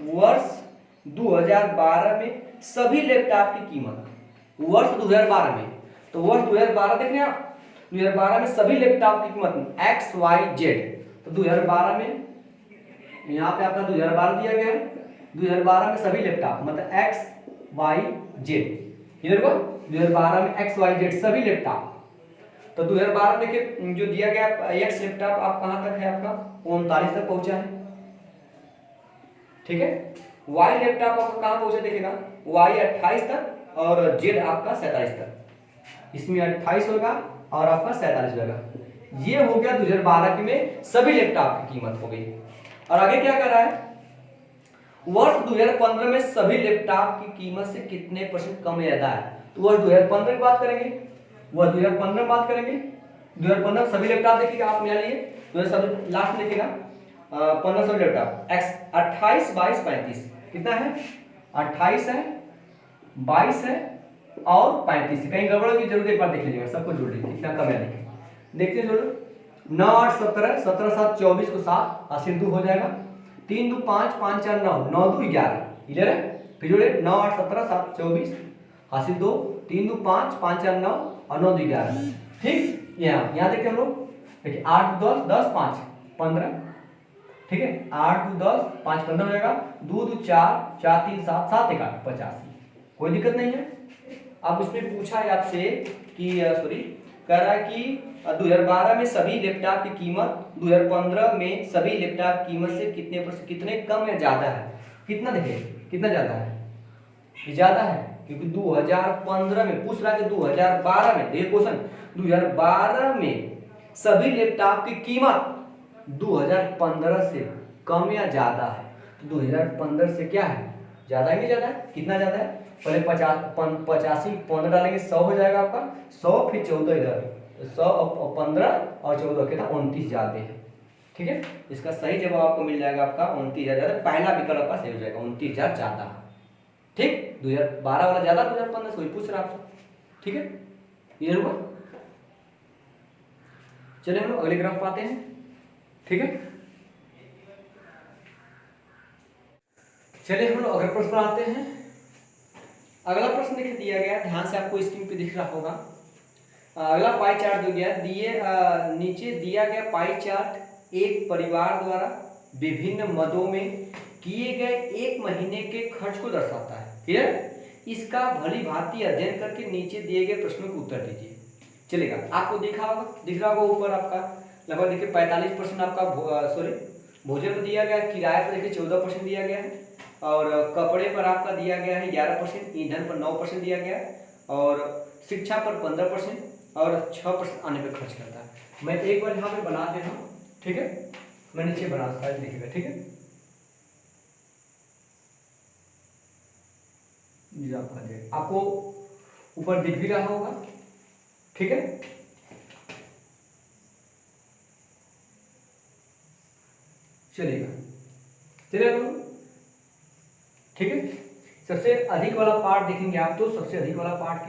वर्ष 2012 में सभी लैपटॉप की कीमत, वर्ष 2012 में, तो वर्ष 2012 देख रहे हैं आप, 2012 में सभी लैपटॉप की कीमत एक्स वाई जेड, तो 2012 में यहाँ पे आपका 2012 दिया गया है, 2012 में सभी लैपटॉप मतलब एक्स वाई जेड, क्लियर हुआ? 2012 में एक्स वाई जेड सभी लैपटॉप, तो 2012 देखिए जो दिया गया एक्स लैपटॉप आप कहां तक है? आपका 39 तक पहुंचा है। ठीक है, वाई लैपटॉप आपका कहां पहुंचा? देखिएगा वाई 28 तक और जेड आपका 47 तक, इसमें 28 होगा और आपका 47 होगा। ये हो गया 2012 में सभी लैपटॉप की कीमत हो गई। और आगे क्या कर रहा है? वर्ष 2015 में सभी लैपटॉप की कीमत से कितने % कम या ज्यादा है? तो वर्ष 2015 की बात करेंगे, वर्ष 2015 में बात करेंगे। 2015 सभी लैपटॉप देखिएगा आप मिला लिए, तो सब लास्ट देखिएगा 15 सभी लैपटॉप एक्स 28, 22, 35 कितना है? 28 है, 22 है और 35 है। कहीं गड़बड़ की जरूरत एक बार देख लीजिएगा, सबको जोड़ लीजिए कितना कम है देखिए जोड़ो। 9, 8, 17, 17, 7, 24 को 7 80 2 हो जाएगा। 3, 2, 5, 5, 4, 9, 9, 2, 11 क्लियर है। फिर जोड़े 9, 8, 17, 7, 24 80 2, 3, 2, 5, 5, 4, 9 और 9, 2, 11। ठीक, यहाँ देखिए हम लोग देखिए 8, 10, 10, 5, 15। ठीक है, 8, 2, 10, 5, 15 हो जाएगा। 2, 2, 4, 4, 3, 7, 7, 1, 8, 85। कोई दिक्कत नहीं है। अब इसमें पूछा है आपसे कि सॉरी कह रहा है कि 2012 में सभी लैपटॉप की कीमत 2015 में सभी लैपटॉप की कीमत से कितने कम या ज्यादा है? कितना देखिए कितना ज्यादा है? ये ज्यादा है, क्योंकि 2015 में पूछ रहा है कि 2012 में, देखिए क्वेश्चन 2012 में सभी लैपटॉप की कीमत 2015 से कम या ज्यादा है। तो 2015 से क्या है? ज्यादा है कि ज्यादा है? कितना ज्यादा है? पहले 85 15 डालेंगे 100 हो जाएगा आपका 100, फिर 14 इधर 100 15 और 14 कितना 29 ज्यादा है। ठीक है, इसका सही जवाब आपको मिल जाएगा आपका 29,000। पहला विकल्प आपका सही हो जाएगा 29,000 ज्यादा। ठीक, 2012 वाला ज्यादा 2015 से, वही पूछ रहा आपसे। ठीक है, क्लियर हुआ? चलिए हम लोग अगले ग्राफ पर आते हैं। ठीक है, चलिए हम लोग अगले प्रश्न पर आते हैं। अगला प्रश्न देखिए दिया गया, ध्यान से आपको स्क्रीन पे दिख रहा होगा। अगला पाई चार्ट जो गया नीचे दिया गया पाई चार्ट एक परिवार द्वारा विभिन्न मदों में किए गए एक महीने के खर्च को दर्शाता है। क्लियर? इसका भली भांति अध्ययन करके नीचे दिए गए प्रश्नों के उत्तर दीजिए। चलेगा। आपको दिख रहा होगा ऊपर आपका लगभग देखिए 45% आपका भोजन पर दिया गया है, किराए पर देखिए 14% दिया गया है, और कपड़े पर आपका दिया गया है 11%, ईंधन पर 9% दिया गया है, और शिक्षा पर 15% और 6% आने पर खर्च करता है। मैं एक बार यहाँ पे बना दे रहा हूँ, ठीक है, मैं नीचे बना देखिएगा, ठीक है, आपको ऊपर दिख भी रहा होगा, ठीक है। चलेगा, ठीक है। सबसे अधिक वाला पार्ट देखेंगे आप, तो सबसे अधिक वाला पार्ट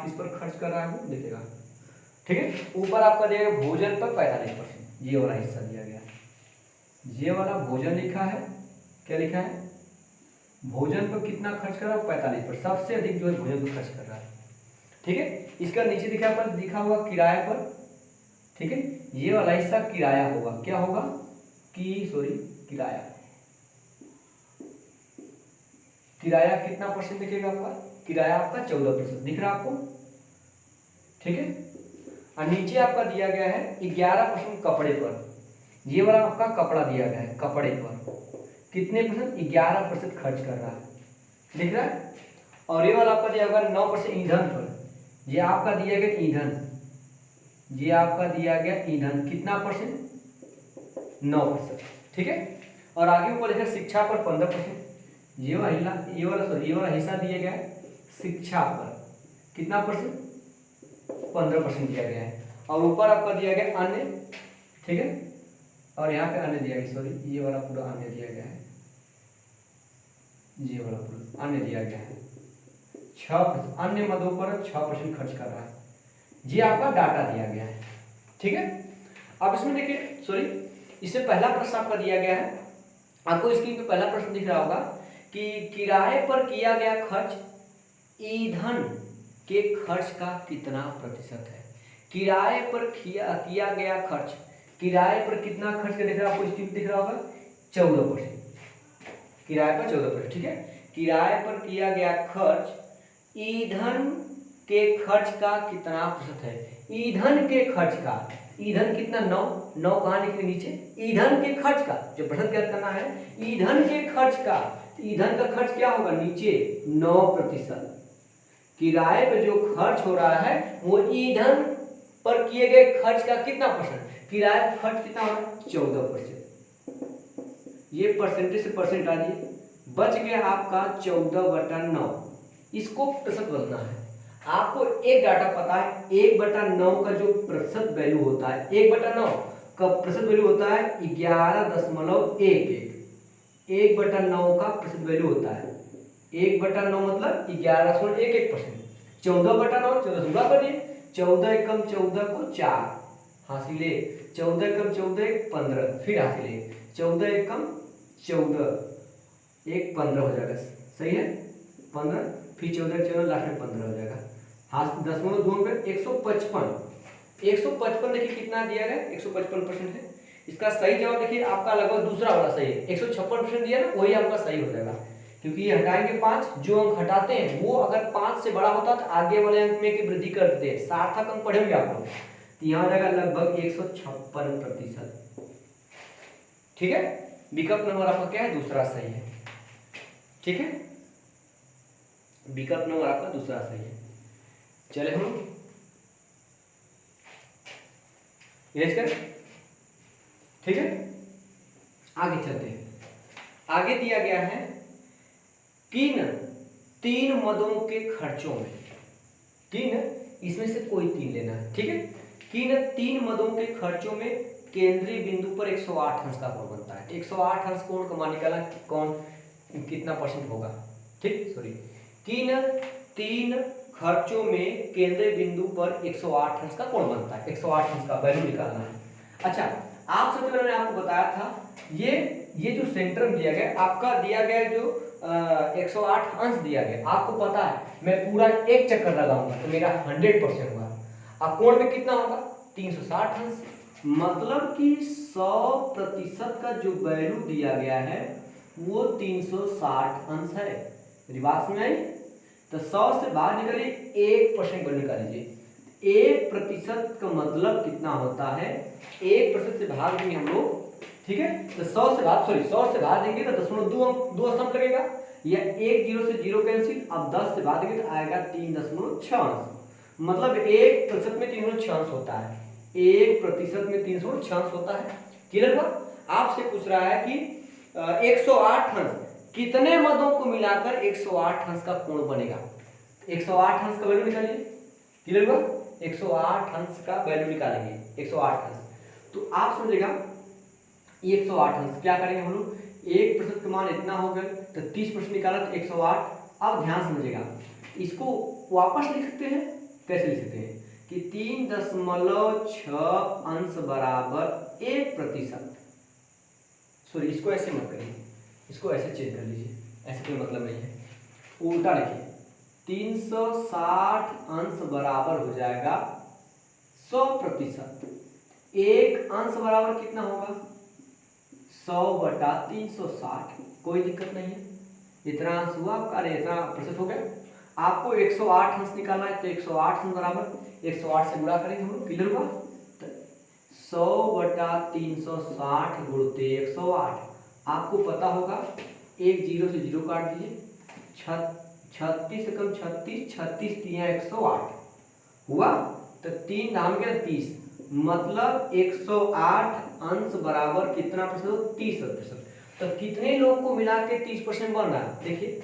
किस पर खर्च कर रहा है वो देखेगा, ठीक है। ऊपर आपका दिया गया भोजन पर 45%, ये वाला हिस्सा दिया गया है, ये वाला भोजन लिखा है, क्या लिखा है, भोजन पर कितना खर्च कर रहा है 45%, सबसे अधिक जो है भोजन पर खर्च कर रहा है, ठीक है। इसका नीचे दिखा हुआ किराए पर, ठीक है, ये वाला हिस्सा किराया होगा, क्या होगा किराया, किराया कितना परसेंट दिखेगा आपका, किराया आपका 14% दिख रहा है आपको, ठीक है। और नीचे आपका दिया गया है 11% कपड़े पर, ये वाला आपका कपड़ा दिया गया है, कपड़े पर कितने परसेंट, 11% खर्च कर रहा है, दिख रहा है। और ये वाला आपका दिया होगा 9% ईंधन पर, ये आपका दिया गया ईंधन, ये आपका दिया गया ईंधन कितना परसेंट, 9%, ठीक है। और आगे ऊपर देखिए शिक्षा पर 15%, ये वाला हिस्सा दिया गया है शिक्षा पर, कितना परसेंट, 15% दिया गया है। और ऊपर आपका दिया गया अन्य, ठीक है, और यहाँ पे अन्य दिया गया, ये वाला पूरा अन्य दिया गया है, ये वाला पूरा अन्य दिया गया है, 6% अन्य मदों पर 6% खर्च कर रहा है, ये आपका डाटा दिया गया है, ठीक है। अब इसमें देखिए इससे पहला प्रश्न आपका दिया गया है, आपको स्क्रीन पे पहला प्रश्न दिख रहा होगा कि किराए पर किया गया खर्च ईंधन के खर्च का कितना प्रतिशत है। किराए पर किया गया खर्च, किराए पर कितना खर्च कर, दिख रहा है आपको स्क्रीन दिख रहा होगा 14%, किराए पर 14%, ठीक है। किराए पर किया गया खर्च ईंधन के खर्च का कितना प्रतिशत है, ईंधन के खर्च का, ईंधन कितना, 9 कहाँ लिखे नीचे, ईंधन के खर्च का जो प्रश्न क्या करना है, ईंधन के खर्च का, ईंधन का खर्च क्या होगा नीचे 9%, किराए पे जो खर्च हो रहा है वो ईंधन पर किए गए खर्च का कितना परसेंट, किराए पर खर्च कितना होगा 14%, ये परसेंटेज से परसेंट आ जाइए, बच गया आपका 14/9, इसको प्रतिशत बदलना है। आपको एक डाटा पता है, 1/9 का जो प्रतिशत वैल्यू होता है, 1/9 का प्रतिशत वैल्यू होता है 11.11, 1/9 का प्रतिशत वैल्यू होता है 1/9 मतलब 11.11%, 14/9 14 गुणा करिए, 14 एकम 14 को 4 हासिले, 14 एकम 14 15, फिर हासिले 14 एकम 14 एक 15 हो जाएगा, सही है 15, फिर 14 लास्ट में 15 हो जाएगा, हाथ 10.2 पे 155 देखिए कितना दिया गया 155% है। इसका सही जवाब देखिए आपका लगभग दूसरा वाला सही है, 156% दिया ना, वही आपका सही हो जाएगा, क्योंकि ये हटाएंगे 5, जो अंक हटाते हैं वो अगर 5 से बड़ा होता तो आगे वाले अंक में की वृद्धि कर देते हैं, सार्थक अंक पढ़ेंगे आप लोग, तो यहाँ जाएगा लगभग 156%, ठीक है। विकल्प नंबर आपका क्या है, दूसरा सही है, ठीक है, विकल्प नंबर आपका दूसरा सही है। चले हम इरेज कर, ठीक है, आगे चलते हैं। आगे दिया गया है किन 3 मदों के खर्चों में, किन इसमें से कोई 3 लेना है, ठीक है, किन 3 मदों के खर्चों में केंद्रीय बिंदु पर 108 अंश का कोण बनता है, 108 अंश कोण का मान निकाला कौन कितना परसेंट होगा, ठीक, किन 3 खर्चों में केंद्रीय बिंदु पर 108 अंश का कोण बनता है, 108 अंश का वैल्यू निकालना है। अच्छा, आप सबसे पहले मैंने आपको बताया था ये जो सेंटर दिया गया आपका दिया गया जो 108 अंश दिया गया, आपको पता है मैं पूरा एक चक्कर लगाऊंगा तो मेरा 100% होगा, अब कोण में कितना होगा 360 अंश, मतलब कि 100% का जो वैल्यू दिया गया है वो 360 अंश है। मेरी बात समझ आई, तो 100 से बाहर निकालिए 1% वैल्यू निकाल लीजिए, 1% का मतलब कितना होता है, 1% से भाग देंगे हम लोग, ठीक है, तो 100 से भाग देंगे तो 0.2 स्तंभ लगेगा, या 1 0 से 0 कैंसिल, अब 10 से भाग देंगे तो आएगा 3.6 अंश, मतलब 1% में 3.6 अंश होता है, 1% में 3.6 अंश होता है। क्लियर हुआ? आपसे पूछ रहा है कि 108 अंश कितने मदों को मिलाकर 108 अंश का कोण बनेगा, 108 अंश का वैल्यू निकालिए। क्लियर हुआ? 108 अंश का वैल्यू निकालेंगे, 108 अंश, तो आप समझेगा 108 अंश क्या करेंगे हम लोग, 1% का मान इतना हो गया तो 30% निकाला तो 108। अब ध्यान समझिएगा, इसको वापस लिख सकते हैं, कैसे लिख सकते हैं कि 3.6 अंश बराबर 1%, सॉरी इसको ऐसे मत करिए, इसको ऐसे चेंज कर लीजिए, ऐसे कोई मतलब नहीं है, उल्टा लिखिए, 360 अंश बराबर हो जाएगा 100%, एक अंश बराबर कितना होगा 100/360, कोई दिक्कत नहीं है, इतना अंश हुआ आपका, अरे इतना प्रतिशत हो गया। आपको 108 अंश निकालना है तो 108 अंश बराबर 108 से गुणा करेंगे हम लोग। क्लियर हुआ? 100/360 गुणते 108, आपको पता होगा, एक 0 से 0 काट दीजिए, 36 से कम 36, 36 3 108 हुआ, तो 3 दाम के 30, मतलब 108 अंश बराबर कितना प्रतिशत, 30%। तो कितने लोग को मिला के 30% बन रहा है, देखिए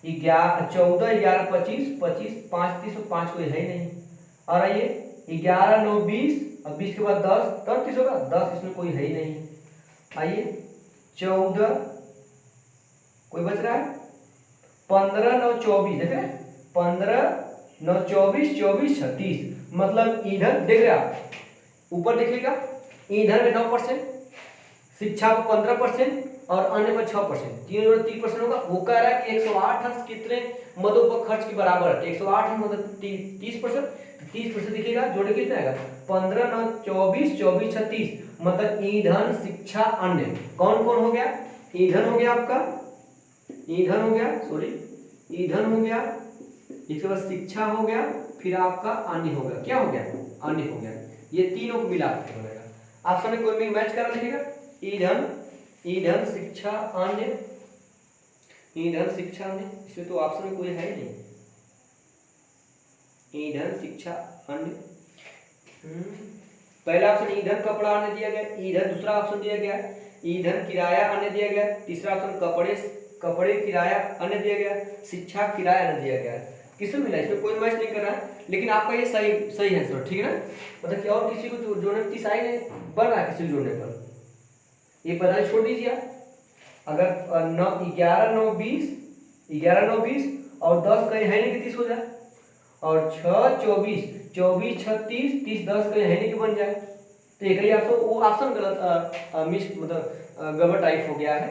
14 11 25, 25 5 30 और 5 कोई है ही नहीं, और आइए 11 9 20, अब 20 के बाद 10 तब 30 होगा, 10 इसमें कोई है ही नहीं, आइए 14 कोई बच रहा है, 15 9 24, देख रहे हैं 15 9 24 24 36, मतलब इधर देख रहे आप ऊपर देखिएगा, ईंधन में 9%, शिक्षा पर 15% और अन्य पर 6%, 3% होगा। वो कह रहा है कि 108 अंश कितने मदों पर खर्च के बराबर है, 108 अंश मतलब 30%, 30% दिखेगा, जोड़े कितना आएगा 15 9 24 24 36, मतलब ईंधन शिक्षा अन्य, कौन कौन हो गया, ईंधन हो गया आपका, ईंधन हो गया, सॉरी ईंधन हो गया, इसके बाद शिक्षा हो गया, फिर आपका अन्य हो गया, क्या हो गया, अन्य हो गया, ये तीनों को मिला के बनेगा। आप समय कोई भी मैच करा लिखिएगा, ईंधन ईंधन शिक्षा अन्य, ईंधन शिक्षा अन्य, इसमें तो ऑप्शन में कोई है ही नहीं, ईंधन शिक्षा अन्य, पहला ऑप्शन ईंधन कपड़ा अन्य दिया गया, ईंधन दूसरा ऑप्शन दिया गया, ईंधन किराया अन्य दिया गया, तीसरा ऑप्शन कपड़े किराया अन्य दिया गया, शिक्षा किराया अन्य दिया गया, किससे मिला, इसमें कोई मैच नहीं कर रहा है, लेकिन आपका ये सही है सर, ठीक है ना, मतलब कि और किसी को जोड़ने की साइन नहीं बन रहा है, किसी को जोड़ने पर ये पता छोड़ दीजिए आप, अगर 11 9 20 और 10 कहीं है नहीं कि 30 हो जाए, और 6 24 24 36 30 10 कहीं है नहीं कि बन जाए, तो एक ही आपको वो ऑप्शन गलत मिस मतलब गलत टाइप हो गया है,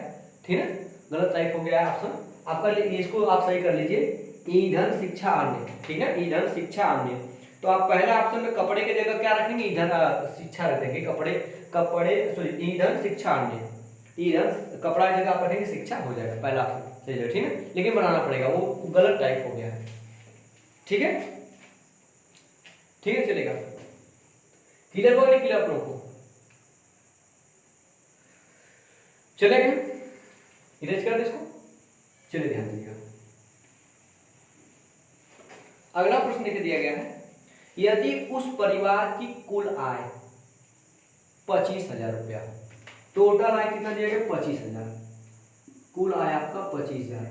ठीक है, गलत टाइप हो गया है ऑप्शन आपका, इसको आप सही कर लीजिए, ईंधन शिक्षा अन्य, ठीक है, ईंधन शिक्षा अन्य। तो आप पहला ऑप्शन में कपड़े की जगह क्या रखेंगे, ईंधन शिक्षा रख देंगे, कपड़े सॉरी ईंधन शिक्षा अन्य, ईंधन कपड़ा की जगह आप रखेंगे शिक्षा, हो जाएगा पहला ऑप्शन सही है, ठीक है, लेकिन बनाना पड़ेगा, वो गलत टाइप हो गया है, ठीक है, ठीक है, चलेगा, क्लियर हो गया, क्लियर आप लोगों को चलेगा, इरेज कर दे इसको, चलिए ध्यान दीजिएगा। अगला प्रश्न देख दिया गया है, यदि उस परिवार की कुल आय 25,000 रुपया, टोटल आय कितना दिया गया 25,000, कुल आय आपका 25,000,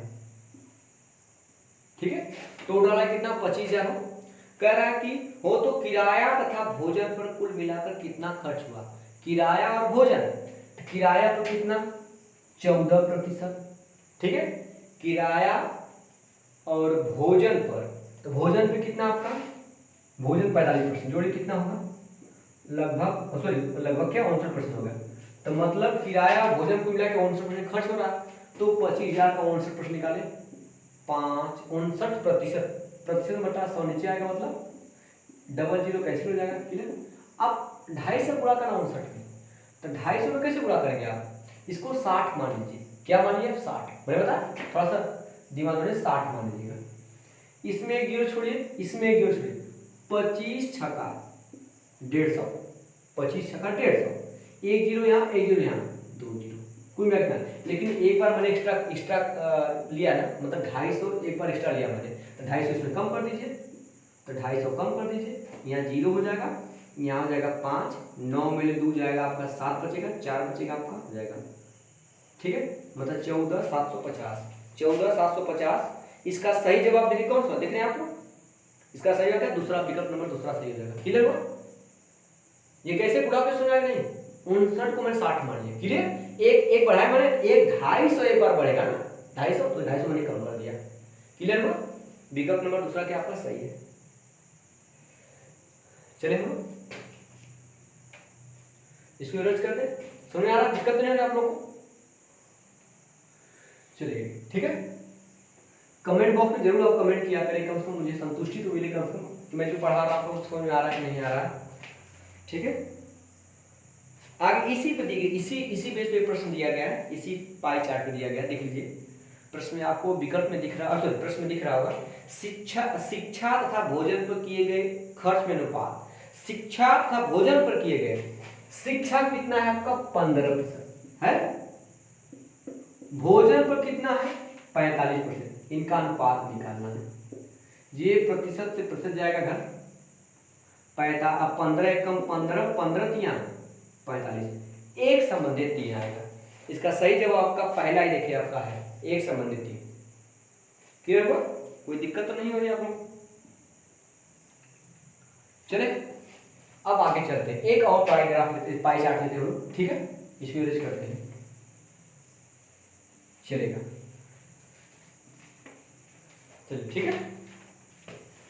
ठीक है, टोटल आय कितना 25,000 हो, कह रहा है कि हो तो किराया तथा भोजन पर कुल मिलाकर कितना खर्च हुआ, किराया और भोजन, किराया तो कितना 14%, ठीक है, किराया और भोजन पर, तो भोजन पे कितना आपका, भोजन 45%, जोड़ी कितना होगा लगभग, सॉरी लगभग क्या 59% हो गया, तो मतलब किराया और भोजन को मिला के 59% खर्च हो रहा है, तो 25,000 का 59% निकाले, 59%, प्रतिशत बटा 100 नीचे आएगा, मतलब डबल जीरो कैसे हो जाएगा, क्लियर। अब 250 से गुणा करना 59 में, तो 250 में कैसे गुणा करेंगे आप, इसको 60 मान लीजिए, क्या मानिए 60, मैंने बताया थोड़ा सा दिमाग में 60 मान लीजिएगा, इसमें एक जीरो छोड़िए, इसमें एक जीरो छोड़िए, 25 छक्का 150, 25 छक्का 150, एक जीरो यहाँ, एक जीरो यहाँ, 2 जीरो, कुल मिला कितना। लेकिन एक बार मैंने एक्स्ट्रा लिया ना, मतलब 250 एक बार एक्स्ट्रा लिया मैंने, तो 250 इसमें कम कर दीजिए, तो 250 कम कर दीजिए, यहाँ जीरो हो जाएगा, यहाँ हो जाएगा 5, 9 में 2 जाएगा आपका 7 बचेगा, 4 बचेगा आपका हो जाएगा, ठीक है, मतलब 14750, 14750। इसका सही जवाब देखिए कौन सा, देख रहे हैं आप लोग, इसका सही जवाब है दूसरा, विकल्प नंबर दूसरा सही हो जाएगा। क्लियर हुआ? ये कैसे पूरा क्वेश्चन हो जाएगा, नहीं 59 को मैंने 60 मान लिया। क्लियर? एक बढ़ाया मैंने, एक 250 एक बार बढ़ेगा ना, 250 तो 250 मैंने कम कर दिया। क्लियर हुआ? विकल्प नंबर दूसरा क्या आपका सही है। चले हम इसको एरज कर दे, समझ आ रहा, दिक्कत नहीं हो रही आप लोगों को? चलिए ठीक है, कमेंट बॉक्स में जरूर आप कमेंट किया करें, कम से कम मुझे संतुष्टि तो मिले, कम से कम कि मैं जो पढ़ा रहा हूँ समझ में आ रहा है कि नहीं आ रहा है। ठीक है, आगे इसी पे दिए इसी बेस पे प्रश्न दिया गया है, इसी पाई चार्ट पे दिया गया है, देख लीजिए। प्रश्न में आपको विकल्प में दिख रहा, सॉरी प्रश्न में दिख रहा होगा, शिक्षा तथा भोजन पर किए गए खर्च में अनुपात, शिक्षा तथा भोजन पर किए गए, शिक्षा कितना है आपका 15% है, भोजन पर कितना है 45%, इनका अनुपात निकालना है। ये प्रतिशत से प्रतिशत जाएगा घर, 15 कम 15, 15 तिया 45, एक संबंधित 3 आएगा। इसका सही जवाब आपका पहला ही देखिए आपका है, एक संबंधित 3। क्लियर हुआ? कोई दिक्कत तो नहीं हो रही आप लोग? चले अब आगे चलते हैं, एक और पैराग्राफ लेते, पाई चार्ट लेते हैं, ठीक है, इसको यूज करते हैं, चलेगा, चलिए ठीक है।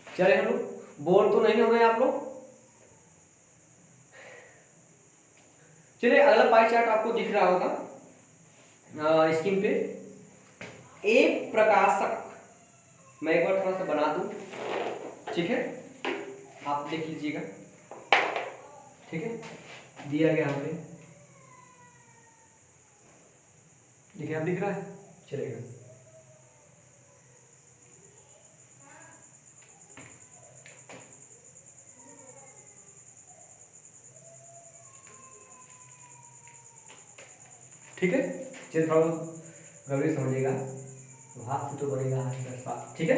चले हम लोग, बोर तो नहीं हो रहे आप लोग? चलिए अगला पाई चार्ट आपको दिख रहा होगा स्क्रीन पे। एक प्रकाशक, मैं एक बार थोड़ा सा बना दूं, ठीक है, आप देख लीजिएगा, ठीक है, दिया गया यहाँ पे, देखिए आप दिख रहा है, चलेगा। ठीक है, चलिए थोड़ा गंभीर समझिएगा, हाथ से तो बनेगा हाथ का साथ, ठीक है,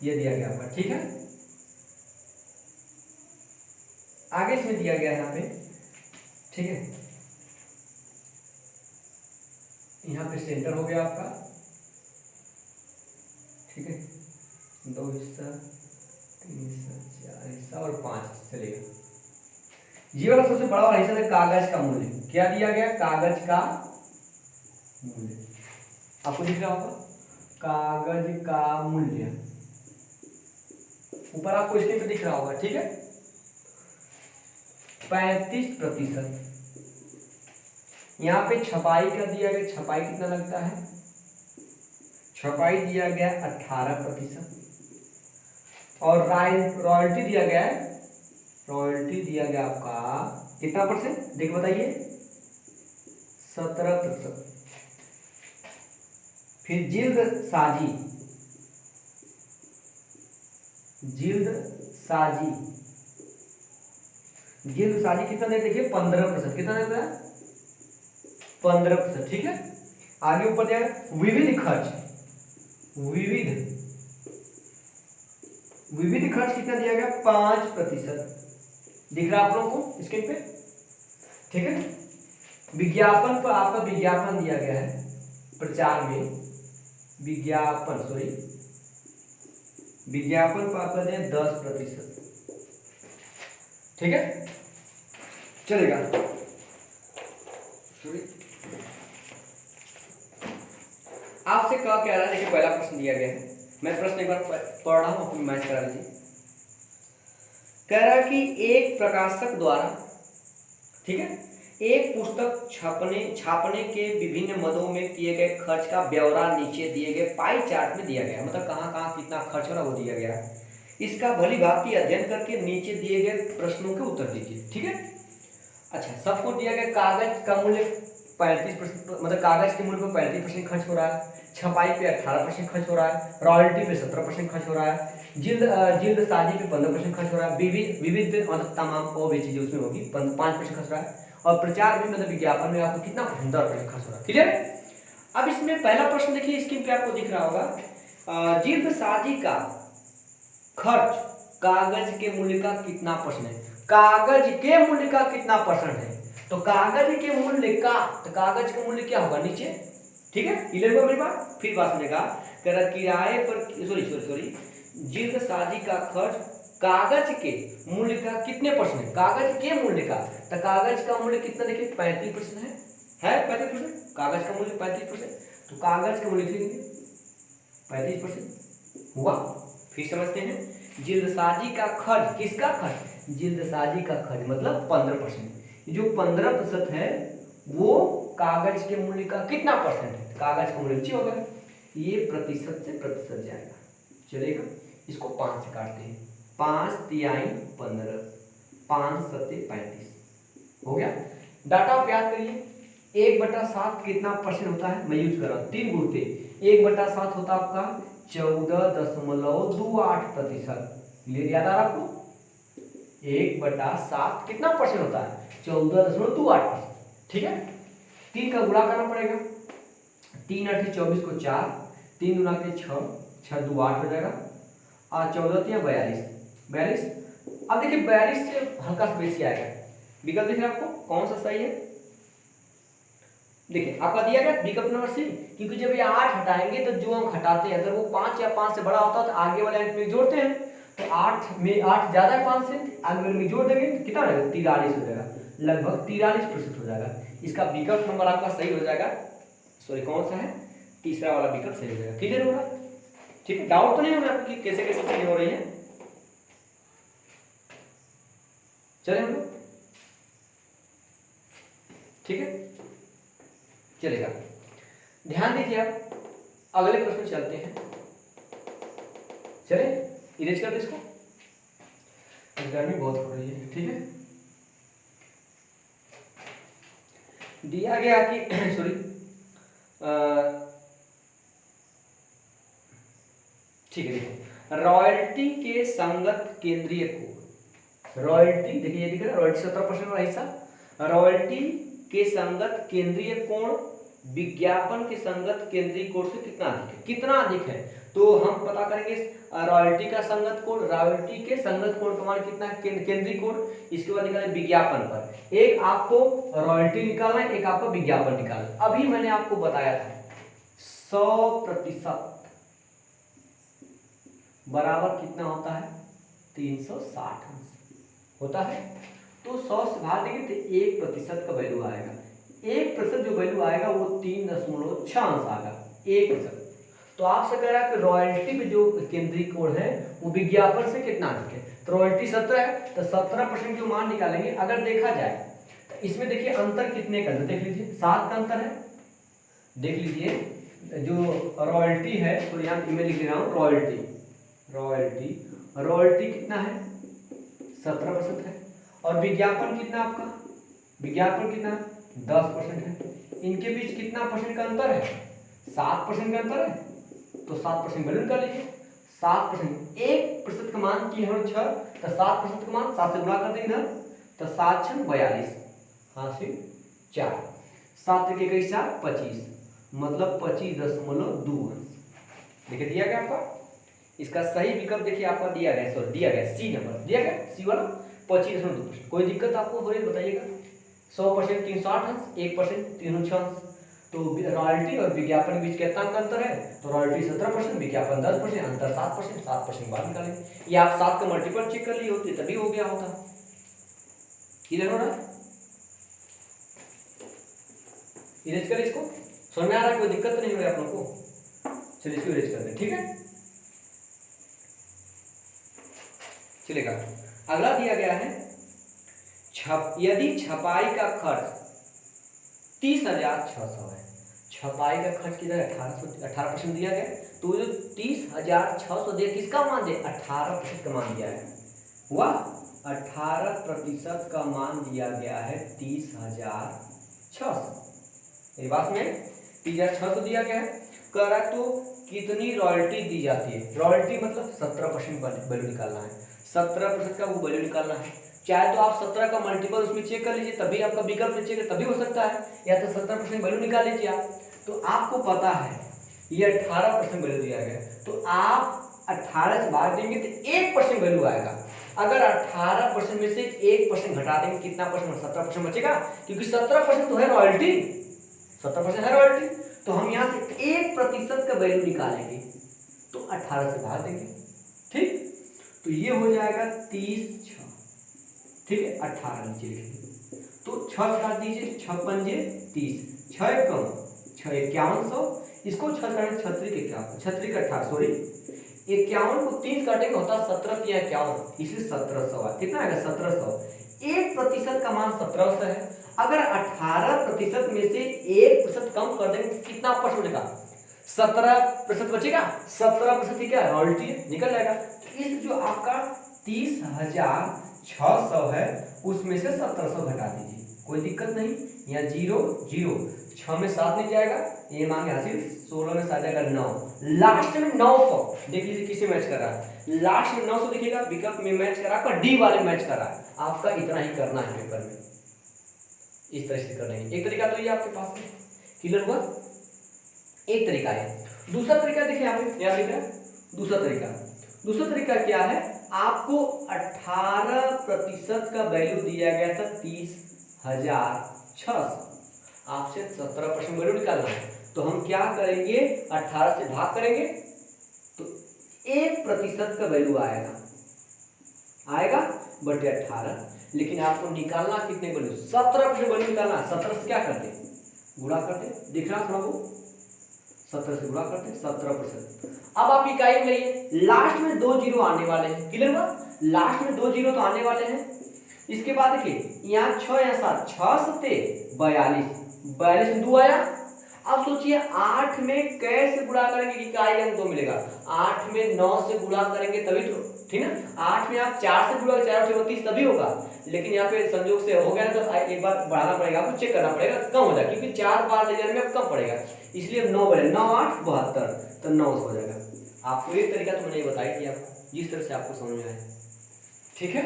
ये दिया गया आपका, ठीक है। आगे इसमें दिया गया है यहाँ पे, ठीक है, यहाँ पे सेंटर हो गया आपका, ठीक है, 2 हिस्सा 3 हिस्सा 4 हिस्सा और 5 चलेगा। ये वाला सबसे बड़ा वाला हिस्सा है कागज का मूल्य, क्या दिया गया, कागज का मूल्य, आपको दिख रहा होगा कागज का मूल्य, ऊपर आपको स्क्रीन पे दिख रहा होगा, ठीक है, 35%। यहाँ पे छपाई का दिया गया, छपाई कितना लगता है, छपाई दिया गया 18%, और रॉयल्टी दिया गया है, रॉयल्टी दिया गया आपका कितना परसेंट, देख बताइए 17%। फिर जिल्द साजी, जिल्द साजी, जिल्द साजी कितना देते, देखिए 15%, कितना देता है 15%, ठीक है। आगे ऊपर दिया विविध खर्च, विविध खर्च कितना दिया गया 5%, दिख रहा है आप लोगों को स्क्रीन पे, ठीक है। विज्ञापन पर आपका विज्ञापन दिया गया है, प्रचार में विज्ञापन, सॉरी विज्ञापन पर आपका दें 10%, ठीक है, चलेगा। आपसे क्या कह रहा है, देखिए पहला प्रश्न दिया गया है, मैं प्रश्न एक बार पढ़ रहा हूं, अपनी मैच करा लीजिए। कह रहा है कि एक प्रकाशक द्वारा, ठीक है, एक पुस्तक छापने के विभिन्न मदों में किए गए खर्च का ब्यौरा नीचे दिए गए पाई चार्ट में दिया गया, मतलब कहाँ कहाँ कितना खर्च हो रहा वो दिया गया है। इसका भली भांति अध्ययन करके नीचे दिए गए प्रश्नों के उत्तर दीजिए, ठीक है। अच्छा, सबको दिया गया कागज का मूल्य 35%, मतलब कागज के मूल्य पर 35% खर्च हो रहा है, छपाई पे 18% खर्च हो रहा है, रॉयल्टी पे 17% खर्च हो रहा है, जिल्द साजी पे 15% खर्च हो रहा है, विविध मतलब तमाम और भी चीजें उसमें होगी 5% खर्च हो रहा है, और प्रचार भी मतलब विज्ञापन में आपको कितना 10% खर्च हो रहा है। क्लियर? अब इसमें पहला प्रश्न देखिए, स्क्रीन पे आपको दिख रहा होगा, जिल्द साजी का खर्च कागज के मूल्य का कितना परसेंट है? कागज के मूल्य का कितना परसेंट है? तो कागज के मूल्य का, तो कागज का मूल्य क्या होगा नीचे, ठीक है, क्लियर हुआ मेरी बात? फिर बात सुनेगा, कह रहा किराए पर, सॉरी जिल्द साजी का खर्च कागज के मूल्य का कितने परसेंट है? कागज के मूल्य का, तो कागज का मूल्य कितना देखिए 35% है 35%, कागज का मूल्य 35%, तो कागज का मूल्य लिखेंगे 35% हुआ। फिर समझते हैं, जिल्दसाजी का खर्च, किसका खर्च? जिल्दसाजी का खर्च मतलब 15%, जो 15% है वो कागज के मूल्य का कितना परसेंट है? कागज का मूल्य नीचे होगा, ये प्रतिशत से प्रतिशत जाएगा, चलेगा। इसको 5 से काटते हैं, 5 तिहाई 15, 5 सत्ते 35 हो गया। डाटा आप याद करिए, 1/7 कितना परसेंट होता है? मैं यूज कर रहा हूँ 3 गुणते, 1/7 होता है आपका 14.28%। क्लियर? याद आ रहा आपको? 1/7 कितना परसेंट होता है? 14.28%। ठीक है, 3 का गुणा करना पड़ेगा, 3 8 24 को 4, 3 गुना के 6, 6 2 8 हो जाएगा, और 14 3 42। अब देखिए 42 से हल्का सा बेसी आएगा, विकल्प दिख रहा है आपको, कौन सा सही है? देखिए आपका दिया गया विकल्प नंबर सी, क्योंकि जब ये 8 हटाएंगे तो जो अंक हटाते हैं अगर वो 5 या 5 से बड़ा होता है तो आगे वाले अंक में जोड़ते हैं, तो 8 में 8 ज्यादा है 5 से, आगे वाले में जोड़ देंगे कितना रहेगा? 43 हो जाएगा, लगभग 43% हो जाएगा। इसका विकल्प नंबर आपका सही हो जाएगा, सॉरी कौन सा है? तीसरा वाला विकल्प सही हो जाएगा। क्लियर होगा? ठीक है, डाउट तो नहीं होगा आपको कि कैसे कैसे सही हो रही है? चले हम लोग, ठीक है, चलेगा। ध्यान दीजिए, आप अगले प्रश्न चलते हैं, चले इरेज कर दो इसको, गर्मी बहुत हो रही है। ठीक है, दिया गया कि सॉरी ठीक है, देखो रॉयल्टी के संगत केंद्रीय कोण, रॉयल्टी देखिए ये दिख रहा है, रॉयल्टी 17% वाला हिस्सा, रॉयल्टी के संगत केंद्रीय कोण विज्ञापन के संगत केंद्रीय कोण से कितना अधिक है? कितना अधिक है? तो हम पता करेंगे रॉयल्टी का संगत कोण, रॉयल्टी के संगत कोण का मान कितना है? केंद्रीय कोण, इसके बाद निकालें विज्ञापन पर। एक आपको रॉयल्टी निकालना है, एक आपको विज्ञापन निकालना है। अभी मैंने आपको बताया था 100% बराबर कितना होता है? 360 अंश होता है। तो 100 से भाग देंगे तो 1% का वैल्यू आएगा, 1% जो वैल्यू आएगा वो 3.6 अंश आएगा, 1%। तो आपसे कह रहा है कि रॉयल्टी पे जो केंद्रीय कोण है वो विज्ञापन से कितना अधिक है? तो रॉयल्टी 17 है, तो 17% जो मान निकालेंगे, अगर देखा जाए तो इसमें देखिए अंतर कितने का, देख लीजिए 7 का अंतर है। देख लीजिए जो रॉयल्टी है, तो यहाँ मैं लिख रहा हूँ रॉयल्टी कितना है? 17% है, और विज्ञापन कितना आपका? विज्ञापन कितना? 10% है। इनके बीच कितना परसेंट का अंतर है? 7% का अंतर है, तो 7% वैल्यू निकाल लीजिए। 7%, 1% का मान 3 और 6, तो 7% का मान 7 से गुणा कर देंगे इधर, तो 7 6 42, हाँ से 4, 7 के कई 4 25, मतलब 25.2 अंश। देखिए दिया गया आपका, इसका सही विकल्प देखिए आपका दिया गया, सॉरी दिया गया सी नंबर दिया गया, सी वाला 25.2%। कोई दिक्कत आपको हो रही है बताइएगा? 100% 360 अंश, 1% 306 अंश। तो रॉयल्टी और विज्ञापन के बीच कितना अंतर है? तो रॉयल्टी 17%, विज्ञापन 10%, अंतर 7%, 7% बाद निकालेंगे। ये आप 7 का मल्टीपल चेक कर लिए होते तभी हो गया होता। क्लियर हो रहा है? इरेज कर इसको, समझ में आ रहा है? कोई दिक्कत तो नहीं हो रही आप लोग को? चलिए इसको इरेज कर दें, ठीक है, चलेगा। अगला दिया गया है यदि छपाई का खर्च 30,600 है, छपाई का खर्च किधर? 18% दिया गया, तो जो 30,600 दिया किसका मान दिया? 18% का मान दिया है, हुआ 18% का मान दिया गया है 30,600। मेरी बात में 30,600 दिया गया है। कह रहा है तो कितनी रॉयल्टी दी जाती है। रॉयल्टी मतलब 17% वैल्यू निकालना है, 17% का वो वैल्यू निकालना है। चाहे तो आप 17 का मल्टीपल उसमें चेक कर लीजिए, तभी आपका विकल्प में चेक तभी हो सकता है, या तो 17% वैल्यू निकाल लीजिए आप। तो आपको पता है ये 18% वैल्यू दिया गया, तो आप 18 से भाग देंगे तो 1% वैल्यू आएगा। अगर 18% में से 1% घटा देंगे कितना परसेंट, 17% बचेगा, क्योंकि 17% तो है रॉयल्टी, 17% है रॉयल्टी। तो हम यहाँ से 1% का वैल्यू निकालेंगे तो 18 से भाग देंगे, ठीक। तो ये हो जाएगा 30, ठीक है, 18 नीचे लिखेंगे तो 6 काट दीजिए, 6 पंजे 30, 6 कम 6 5100, इसको 6 काटे 36 का 18 सॉरी 51 को 30 काटेंगे होता 17 या 51, इसलिए 1700 है। कितना आएगा 1700। 1% का मान 1700 है। अगर 18% में से 1% कम कर देंगे कितना परसेंट बचेगा, 17% बचेगा। 17% क्या है, रॉयल्टी है, निकल जाएगा। इस जो आपका 30,600 है उसमें से 1700 घटा दीजिए, कोई दिक्कत नहीं। यहाँ 0 0, 6 में 7 नहीं जाएगा, ये मांगे हासिल। 16 में 7 जाएगा 9, लास्ट में 900। देख लीजिए किसे मैच कर रहा है, लास्ट में 900 दिखेगा, विकल्प में मैच कर रहा है, डी वाले मैच कर रहा है। आपका इतना ही करना है पेपर में, इस तरह से करना है। एक तरीका तो ये आपके पास है, क्लियर हुआ। एक तरीका है, दूसरा तरीका देखिए यहाँ पे याद रखिएगा। दूसरा तरीका क्या है, आपको 18% का वैल्यू दिया गया था 30,600, आपसे 17% वैल्यू निकालना है। तो हम क्या करेंगे, 18 से भाग करेंगे तो 1% का वैल्यू आएगा बटे 18। लेकिन आपको निकालना कितने वैल्यू, 17% वैल्यू निकालना है। 17 से क्या करते, गुणा करते, दिख रहा था आपको, 17 से गुणा करते 17%। अब आप इकाई में लाइए, लास्ट में 2 जीरो आने वाले हैं, क्लियर हुआ। लास्ट में 2 जीरो तो आने वाले हैं। इसके बाद देखिए यहाँ 6 या 7, 6 7 42, 42 में 2 आया। अब सोचिए 8 में कैसे गुणा करेंगे कि इकाई अंक 2 मिलेगा। 8 में 9 से गुणा करेंगे तभी तो, ठीक है। 8 में आप 4 से गुणा, 4 30 तभी होगा। लेकिन यहाँ पे संयोग से हो गया ना, तो एक बार बढ़ाना पड़ेगा, आपको चेक करना पड़ेगा, कम हो जाएगा, क्योंकि 4 बार ले जाने में अब कम पड़ेगा, इसलिए 9 बने, 9 8 72, तो 9 हो जाएगा। आपको एक तरीका तो मैंने ये बताया कि आप जिस तरह से आपको समझ में आए, ठीक है।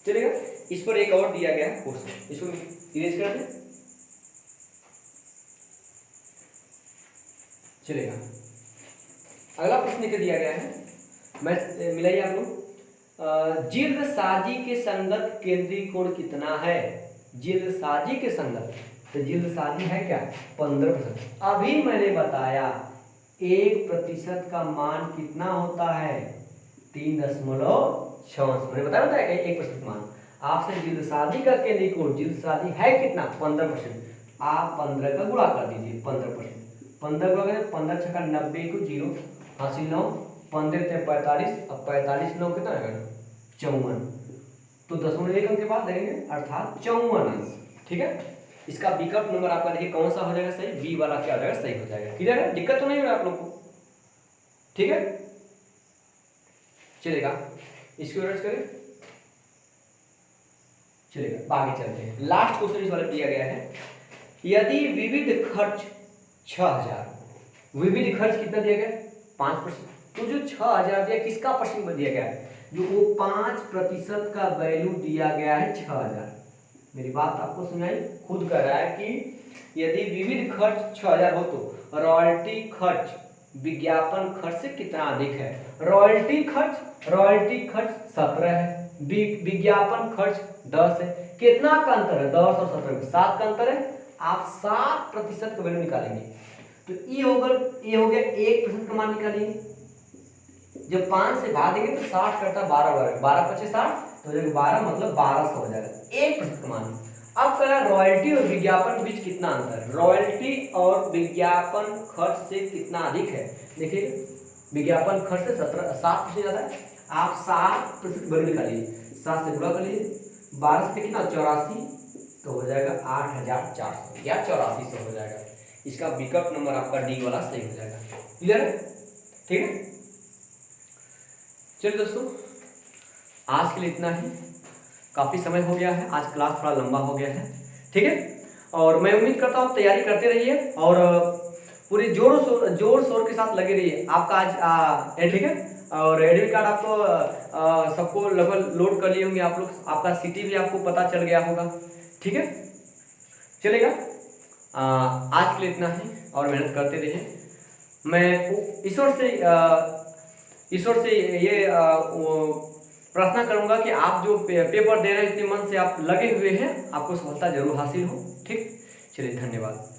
चलेगा, इस पर एक और दिया गया है क्वेश्चन, इसको इरेज कर दें, चलेगा। अगला प्रश्न क्या दिया गया है, मैं मिलाइए आप लोग। जिल्द साजी के संगत केंद्रीय कोण कितना है। जिल्द साजी के संगत, तो जिल्द साजी है क्या, 15%। अभी मैंने बताया 1% का मान कितना होता है, 3.6। मैंने बताया था 1% मान। आपसे जिल्द साजी का केंद्रीय कोण, जिल्द साजी है कितना, 15%। आप 15 का गुणा कर दीजिए, 15%। 15 गुणा करें, 15 छक्का 90 को 0 हासिल 9, 15 × 45, अब 45 9 कितना आएगा, 54। तो 0.1 अंक के बाद देंगे, अर्थात 54 अंश, ठीक है। इसका विकल्प नंबर आपका देखिए कौन सा हो जाएगा सही, बी वाला क्या हो जाएगा, सही हो जाएगा। क्लियर है, दिक्कत तो नहीं हो रहा आप लोग को, ठीक है। चलेगा, इसको एरज करें, चलेगा आगे चलते हैं। लास्ट क्वेश्चन इस वाले दिया गया है, यदि विविध खर्च 6000, विविध खर्च कितना दिया गया, 5%। तो जो 6000 दिया किसका परसेंट दिया गया है, जो वो 5% का वैल्यू दिया गया है 6000। मेरी बात आपको सुनाई, खुद कह रहा है कि यदि विविध खर्च 6000 हो तो रॉयल्टी खर्च विज्ञापन खर्च से कितना अधिक है। रॉयल्टी खर्च 17 है, विज्ञापन खर्च 10 है। कितना का अंतर है, 10 और 17 में 7 का अंतर है। आप 7% का वैल्यू निकालेंगे तो ये हो गया 1% का मान निकालिए। जब 5 से भाग देंगे तो 60 करता 12 12 25 60, तो 12 मतलब 1200 हो जाएगा, 1% का मान। अब कह रहा है रॉयल्टी और विज्ञापन के बीच कितना अंतर है, रॉयल्टी और विज्ञापन खर्च से कितना अधिक है। देखिए विज्ञापन खर्च से 7% ज्यादा है। आप 7% वैल्यू निकालिए, 7 से गुणा कर लीजिए, 12 से कितना 84, तो हो जाएगा 8400 या 8400 हो जाएगा। इसका विकल्प नंबर आपका डी वाला सही हो जाएगा। क्लियर है, ठीक है। चलिए दोस्तों आज के लिए इतना ही, काफ़ी समय हो गया है, आज क्लास थोड़ा लंबा हो गया है, ठीक है। और मैं उम्मीद करता हूँ तैयारी करते रहिए और पूरी जोर शोर के साथ लगे रहिए। आपका आज ठीक है, और एडमिट कार्ड आपको सबको लगभग लोड कर लिए होंगे आप लोग, आपका सिटी भी आपको पता चल गया होगा, ठीक है, चलेगा। आज के लिए इतना ही और मेहनत करते रहिए। मैं ईश्वर से ये प्रार्थना करूंगा कि आप जो पेपर दे रहे हैं इतने मन से आप लगे हुए हैं, आपको सफलता जरूर हासिल हो, ठीक। चलिए, धन्यवाद।